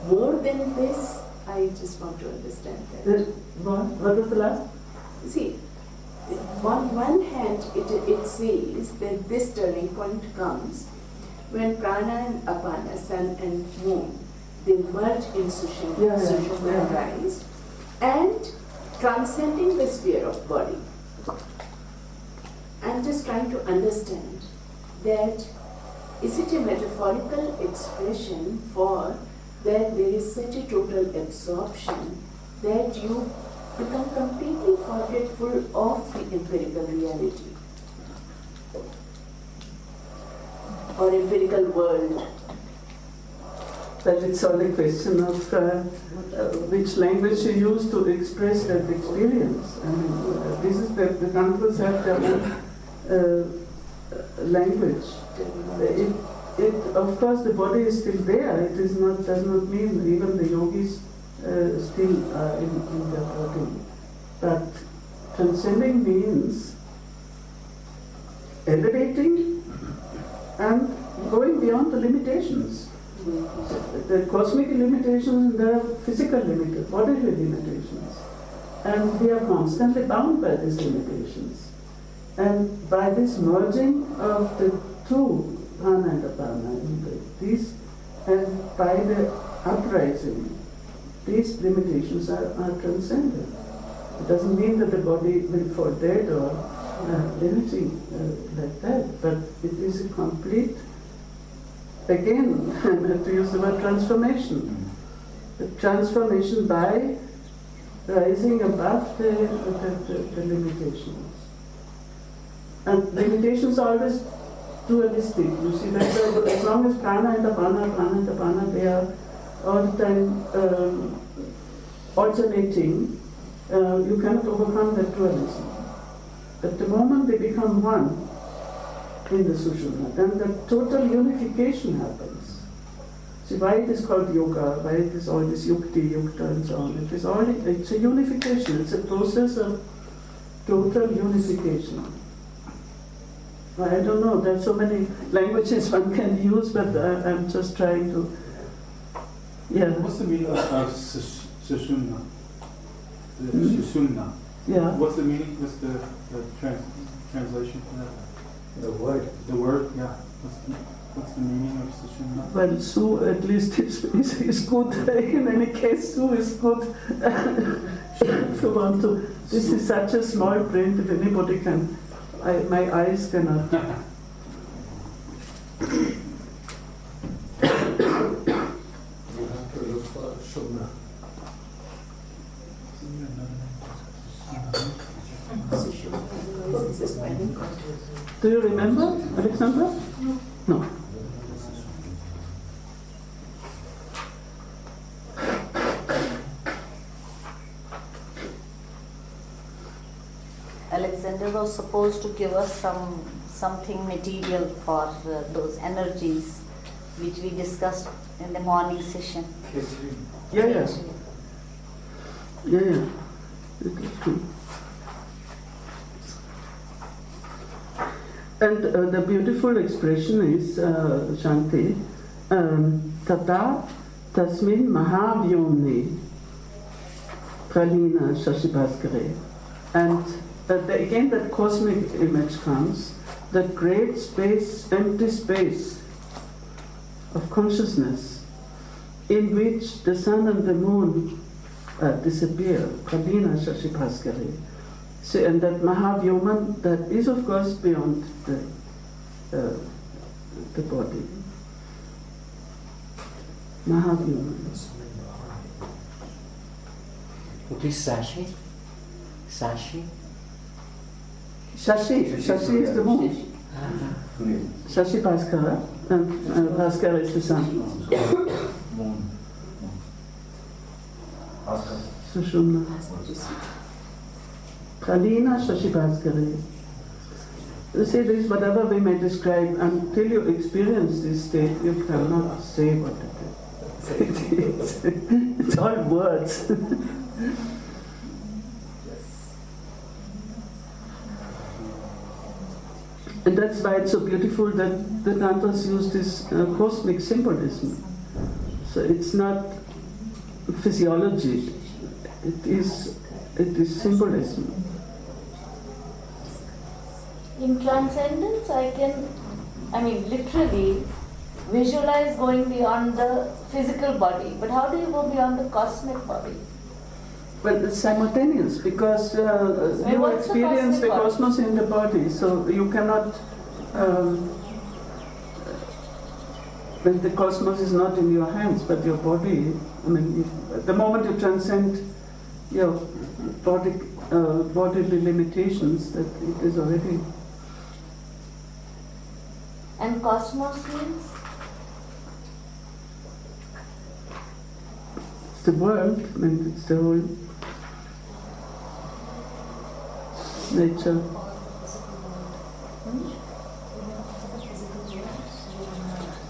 more than this? I just want to understand that. What was the last? See, On one hand, it says that this turning point comes when prana and apana, sun and moon, they merge in Sushumna and rise, and transcending the sphere of body. I'm just trying to understand that is it a metaphorical expression for that there is such a total absorption that you become completely forgetful of the empirical reality or empirical world? But it's all a question of which language you use to express that experience. I mean, this is the countries have their own language. Of course, the body is still there. It is not, does not mean even the yogis still are in their body. But transcending means elevating and going beyond the limitations. The cosmic limitations, there are physical limitations, bodily limitations. And we are constantly bound by these limitations. And by this merging of the two, prana and apana, these, and by the uprising, these limitations are transcended. It doesn't mean that the body will fall dead or anything like that, but it is a complete, again, I have to use the word transformation. The transformation by rising above the limitations. And limitations are always dualistic. You see, that as long as prana and apana, they are all the time alternating, you cannot overcome that dualism. But the moment they become one in the Sushumna, then the total unification happens. See why it is called yoga, why it is all this yukti, yukta and so on. It's a unification, it's a process of total unification. I don't know, there are so many languages one can use, but I'm just trying to, yeah. What's the meaning of Sushumna? Sushumna. Yeah. What's the meaning? What's the translation for that? The word. The word, yeah. What's the meaning of Sushumna? Well, Su at least is good. In any case, Su is good. If you want to. This is such a small print, if anybody can. My eyes cannot. You have to look for Shumna. Do you remember, Alexandra? No. Alexander was supposed to give us something material for those energies which we discussed in the morning session. Yeah. It is true. And the beautiful expression is Shanti, Tata Tasmin Mahavyomni Pralina Shashibhaskare. And again that cosmic image comes, that great space, empty space of consciousness in which the sun and the moon disappear, Pralina Shashibhaskare. So, and that Mahavyoman, that is of course beyond the body. Mahavyoman. What is Sashi? Sashi? Shashi is the moon. Shashi Bhaskara, and Bhaskara is the sun. Moon. Sushumna. Pralina Shashi Bhaskara. You see, this, whatever we may describe, until you experience this state, you cannot say what it is. It's all words. And that's why it's so beautiful that the Tantras use this cosmic symbolism. So it's not physiology, it is symbolism. In transcendence, I mean, literally visualize going beyond the physical body. But how do you go beyond the cosmic body? Well, it's simultaneous because you what's the experience the cosmic body? cosmos in the body, so you cannot. When the cosmos is not in your hands, but your body. I mean, the moment you transcend your bodily limitations, that it is already. And cosmos means? It's the world. I mean, it's the whole nature.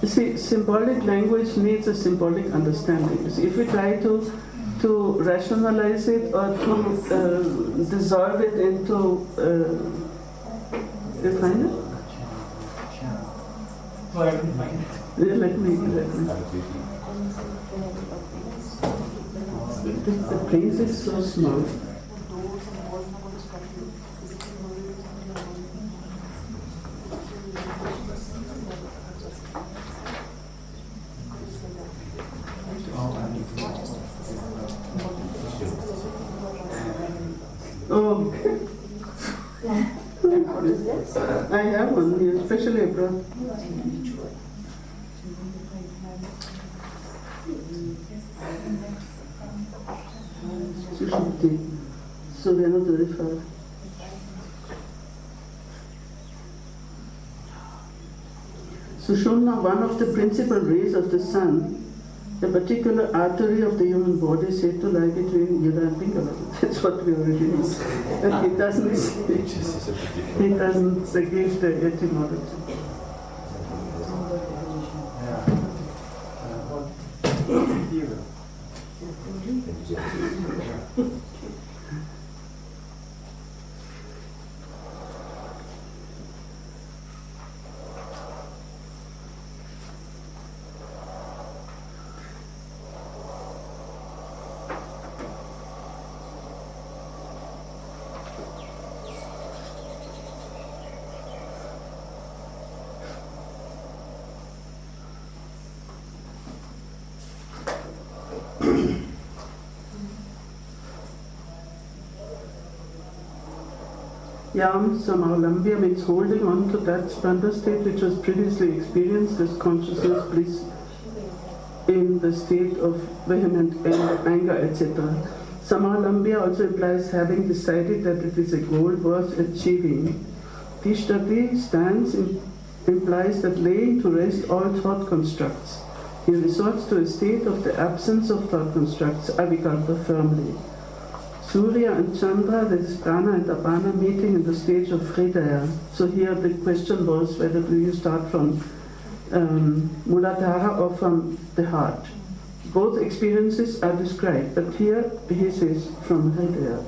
You see, symbolic language needs a symbolic understanding. You see, if we try to rationalize it or to dissolve it into, you find it? No, I didn't find it. Yeah, let me. The place is so small. Oh, What is this? I have one here, especially abroad. So they are not very far. Sushumna, one of the principal rays of the sun, the particular artery of the human body is said to lie between Yada and Pingala. That's what we already know. But it doesn't give the etymology. Yam Samalambya means holding on to that Spanda state which was previously experienced as consciousness bliss in the state of vehement anger, etc. Samalambya also implies having decided that it is a goal worth achieving. Tishtati implies that laying to rest all thought constructs. He resorts to a state of the absence of thought constructs, avikalpa, firmly. Surya and Chandra, that is Prana and Apana, meeting in the stage of Hridaya. So here the question was whether do you start from Muladhara or from the heart. Both experiences are described, but here he says from Hridaya.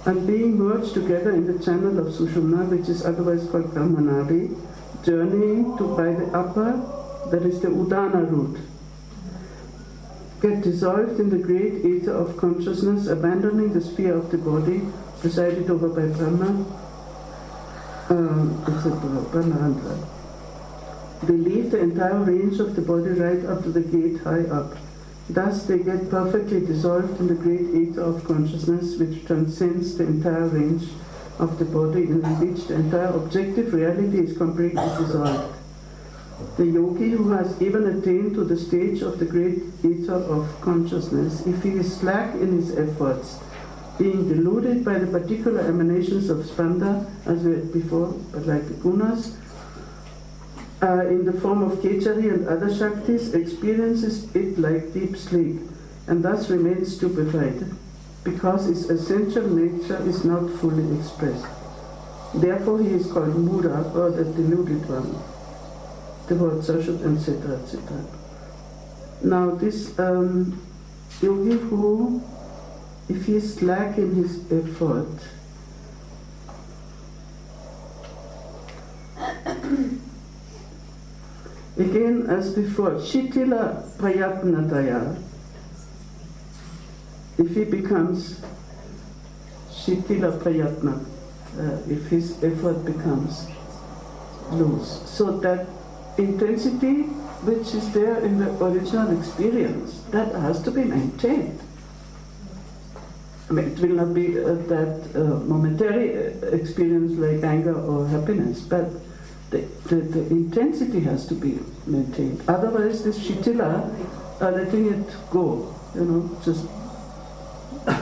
And being merged together in the channel of Sushumna, which is otherwise called Brahmanadi, journeying by the upper, that is the Udana route, get dissolved in the great ether of consciousness, abandoning the sphere of the body, presided over by Brahma, etc., Brahmarandra. They leave the entire range of the body right up to the gate high up. Thus they get perfectly dissolved in the great ether of consciousness which transcends the entire range of the body, in which the entire objective reality is completely dissolved. The yogi who has even attained to the stage of the great ether of consciousness, if he is slack in his efforts, being deluded by the particular emanations of Spanda, as we had before, but like the gunas, in the form of Kechari and other Shaktis, experiences it like deep sleep, and thus remains stupefied, because his essential nature is not fully expressed. Therefore he is called Mura, or the deluded one. The word Sashut, etc., etc. Now this yogi who, if he is slack in his effort, again as before, Shitila Prayatnataya, if he becomes Shitila Prayatna, if his effort becomes loose. So that intensity which is there in the original experience, that has to be maintained. I mean, it will not be that momentary experience like anger or happiness, but the intensity has to be maintained. Otherwise, this shitila, letting it go, just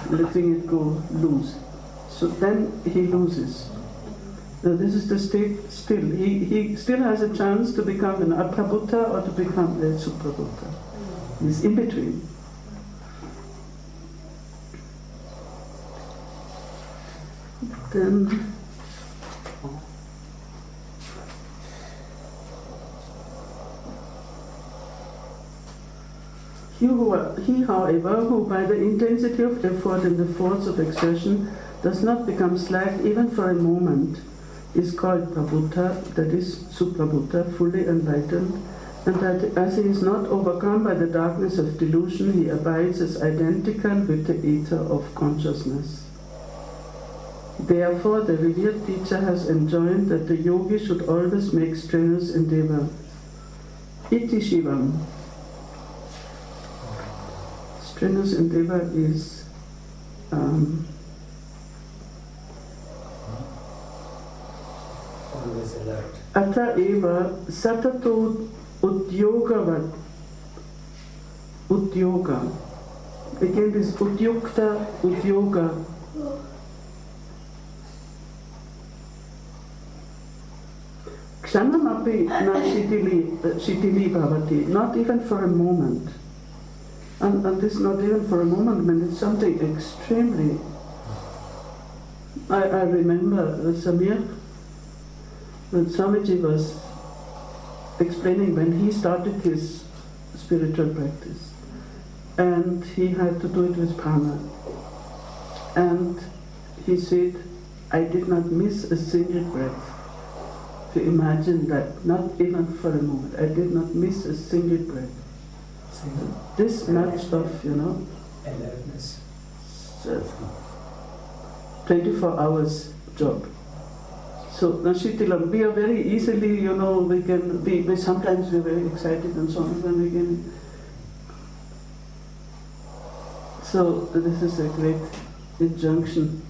letting it go loose. So then he loses. So this is the state still. He still has a chance to become an Aprabhuta or to become a Suprabhuta. He's in between. Then he, however, who by the intensity of effort and the force of exertion does not become slack even for a moment, is called Prabhuta, that is Suprabhuta, fully enlightened, and that as he is not overcome by the darkness of delusion, he abides as identical with the ether of consciousness. Therefore, the revered teacher has enjoined that the yogi should always make strenuous endeavor. Iti Shivam. Strenuous endeavor is always alert. Ata eva satato udyogavat. Udyoga. Again, this udyukta, udyoga. Kshanamapi na shitili bhavati, not even for a moment. And this not even for a moment, I mean, it's something extremely. I remember Samir, when Swamiji was explaining when he started his spiritual practice, and he had to do it with prana. And he said, I did not miss a single breath. To imagine that, not even for a moment, I did not miss a single breath. This much of, alertness. 24 hours job. So, Nashitilam, we are very easily, we can be, sometimes we're very excited and so on, and we can. So, this is a great injunction.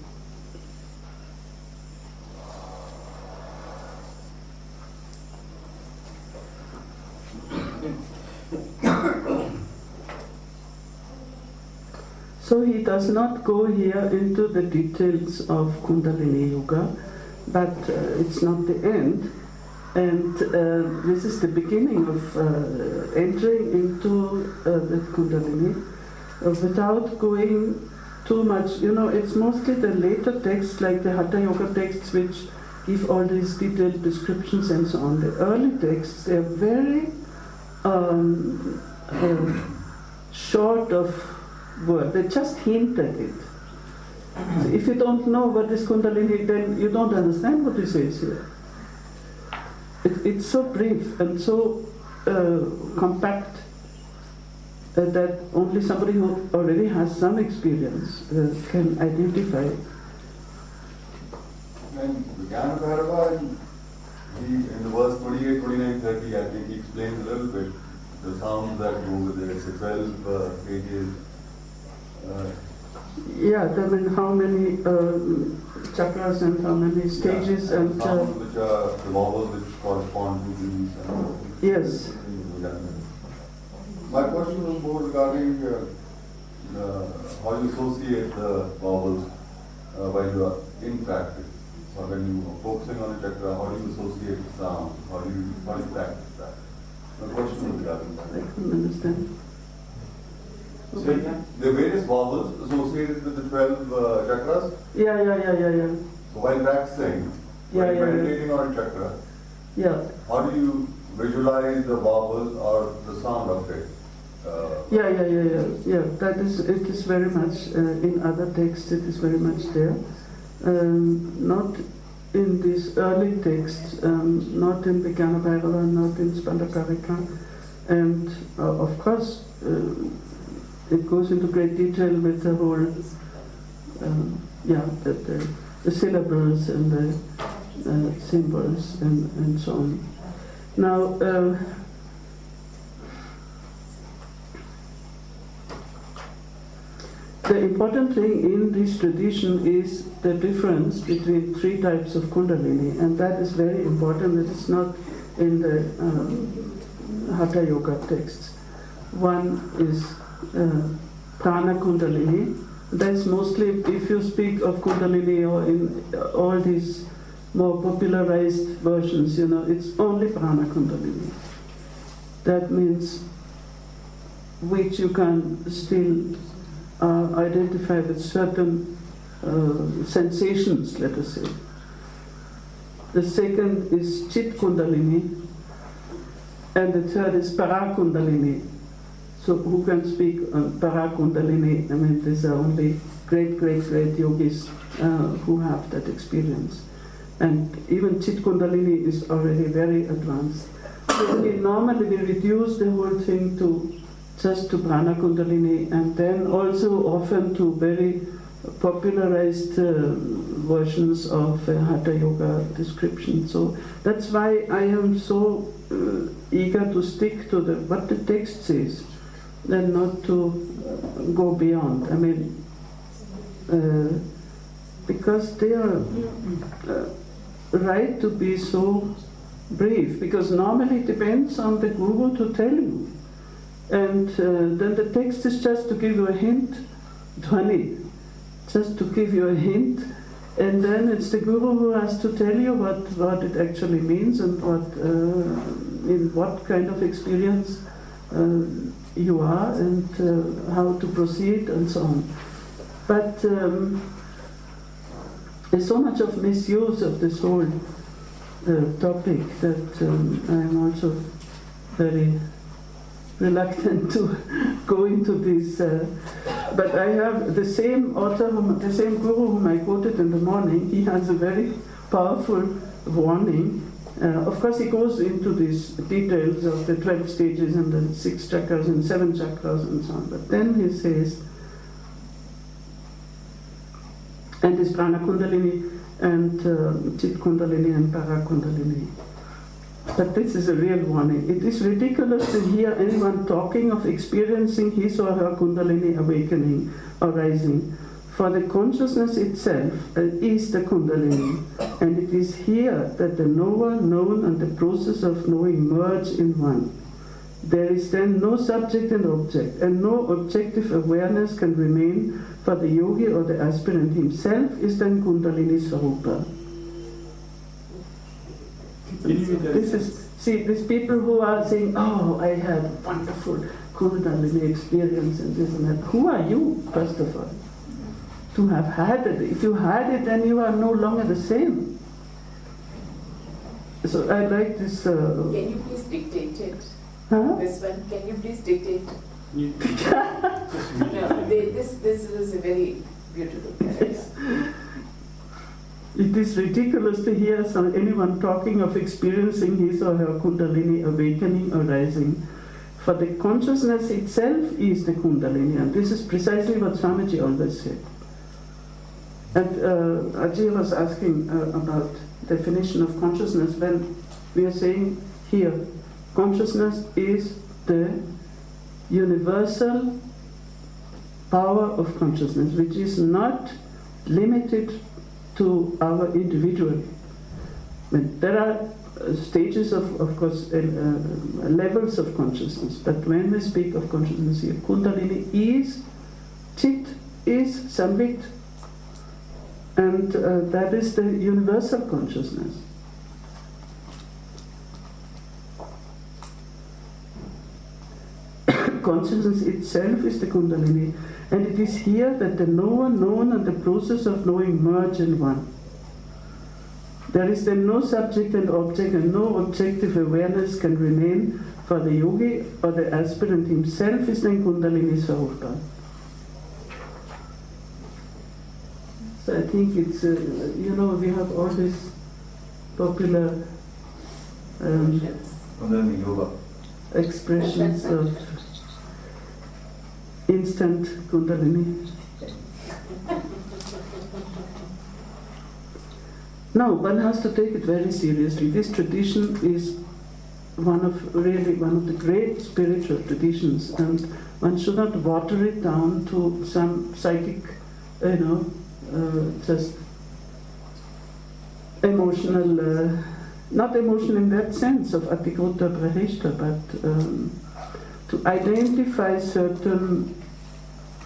So he does not go here into the details of Kundalini Yoga, but it's not the end. And this is the beginning of entering into the Kundalini without going too much. It's mostly the later texts, like the Hatha Yoga texts, which give all these detailed descriptions and so on. The early texts, they're very short of word. They just hint at it. So if you don't know what is Kundalini, then you don't understand what he says here. It's so brief and so compact that only somebody who already has some experience can identify. And Vijnana Bhairava, in the verse 28, 29, 30, I think he explains a little bit the sounds that go with it. It's 12 pages. Yeah, I mean, how many chakras and how many stages and sounds which are the vowels which correspond to these. Yes. My question was more regarding how you associate the vowels while you are in practice. So when you are focusing on a chakra, how do you associate the sound? How do you practice that? My question was regarding that. I couldn't understand. So the various vowels associated with the 12 chakras? Yeah. So while practicing, while meditating on a chakra, how do you visualize the vowel or the sound of it? Yeah. It is very much in other texts. It is very much there. Not in these early texts. Not in Vijnana Bhairava, not in Spanda Kārikā, and of course. It goes into great detail with the whole, the syllables and the symbols and so on. Now, the important thing in this tradition is the difference between three types of Kundalini, and that is very important. It is not in the Hatha Yoga texts. One is Prana Kundalini. That's mostly, if you speak of Kundalini or in all these more popularized versions, it's only Prana Kundalini. That means which you can still identify with certain sensations, let us say. The second is Chit Kundalini, and the third is Para Kundalini. So who can speak on Para Kundalini? I mean, these are only great yogis who have that experience. And even Chit Kundalini is already very advanced. So normally we reduce the whole thing to just to Prana Kundalini, and then also often to very popularized versions of Hatha Yoga description. So that's why I am so eager to stick to what the text says, and not to go beyond. I mean, because they are right to be so brief, because normally it depends on the guru to tell you. And then the text is just to give you a hint, Dhvani, just to give you a hint, and then it's the guru who has to tell you what it actually means and in what kind of experience you are and how to proceed and so on. But there's so much of misuse of this whole topic that I am also very reluctant to go into this. But I have the same author, the same guru whom I quoted in the morning. He has a very powerful warning. Of course, he goes into these details of the 12 stages and the 6 chakras and 7 chakras and so on. But then he says, and this Prana Kundalini and Chit Kundalini and Para Kundalini. But this is a real warning. It is ridiculous to hear anyone talking of experiencing his or her Kundalini awakening or rising. For the consciousness itself is the Kundalini, and it is here that the knower, known, and the process of knowing merge in one. There is then no subject and object, and no objective awareness can remain, for the yogi or the aspirant himself is then Kundalini Swarupa. These people who are saying, oh, I had wonderful Kundalini experience and this and that. Who are you, first of all, to have had it? If you had it, then you are no longer the same. So I like this. Can you please dictate it? Huh? This one, can you please dictate? No, this is a very beautiful paragraph. It is ridiculous to hear anyone talking of experiencing his or her Kundalini awakening or rising. For the consciousness itself is the Kundalini, and this is precisely what Swamiji always said. And Ajay was asking about definition of consciousness. When we are saying here, consciousness is the universal power of consciousness, which is not limited to our individual. There are stages of course, levels of consciousness, but when we speak of consciousness here, Kundalini is, Chit is Samvit, and that is the universal consciousness. Consciousness itself is the Kundalini, and it is here that the knower, known, and the process of knowing merge in one. There is then no subject and object, and no objective awareness can remain, for the yogi or the aspirant himself is then Kundalini Swarupa. So I think it's, we have all these popular expressions of instant Kundalini. No, one has to take it very seriously. This tradition is one of the great spiritual traditions, and one should not water it down to some psychic, just emotional, not emotional in that sense of Atikota Brahishta, but to identify certain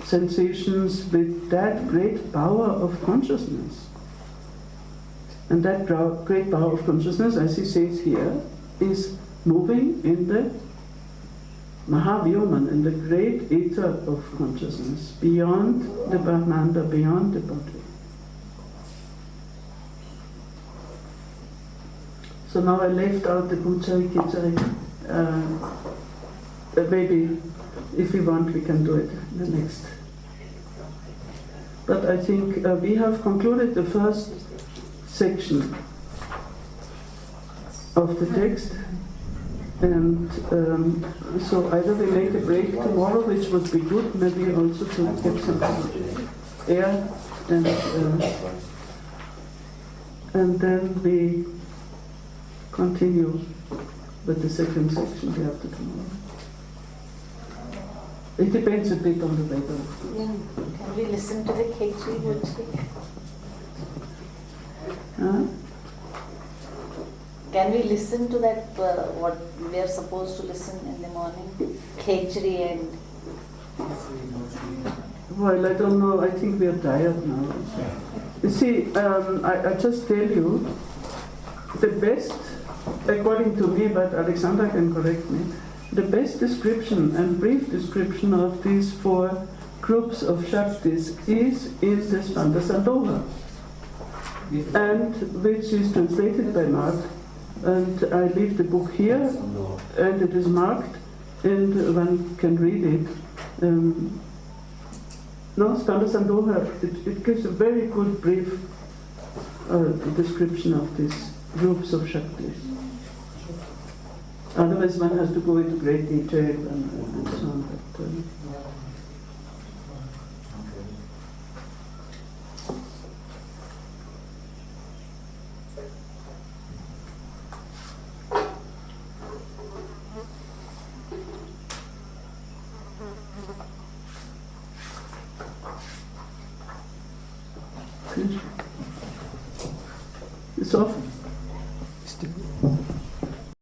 sensations with that great power of consciousness. And that great power of consciousness, as he says here, is moving in the Mahavyoman, in the great ether of consciousness, beyond the Brahmanda, beyond the body. So now I left out the Guchari Kichari. Maybe if we want, we can do it the next. But I think we have concluded the first section of the text, and so either we make a break tomorrow, which would be good, maybe also to get some air, and then we continue with the second section the after tomorrow. It depends a bit on the weather. Yeah. Can we listen to the Khechri Guchari? Huh? Can we listen to that, what we are supposed to listen in the morning? Khechri and... Well, I don't know. I think we are tired now. You see, I just tell you, the best, according to me, but Alexandra can correct me, the best description and brief description of these four groups of Shaktis is the Spanda Sandova, and which is translated by Mark. And I leave the book here, and it is marked, and one can read it. No, Spanda Sandova, it gives a very good brief description of these groups of Shaktis. Otherwise one has to go into great detail and so on. But, it's off.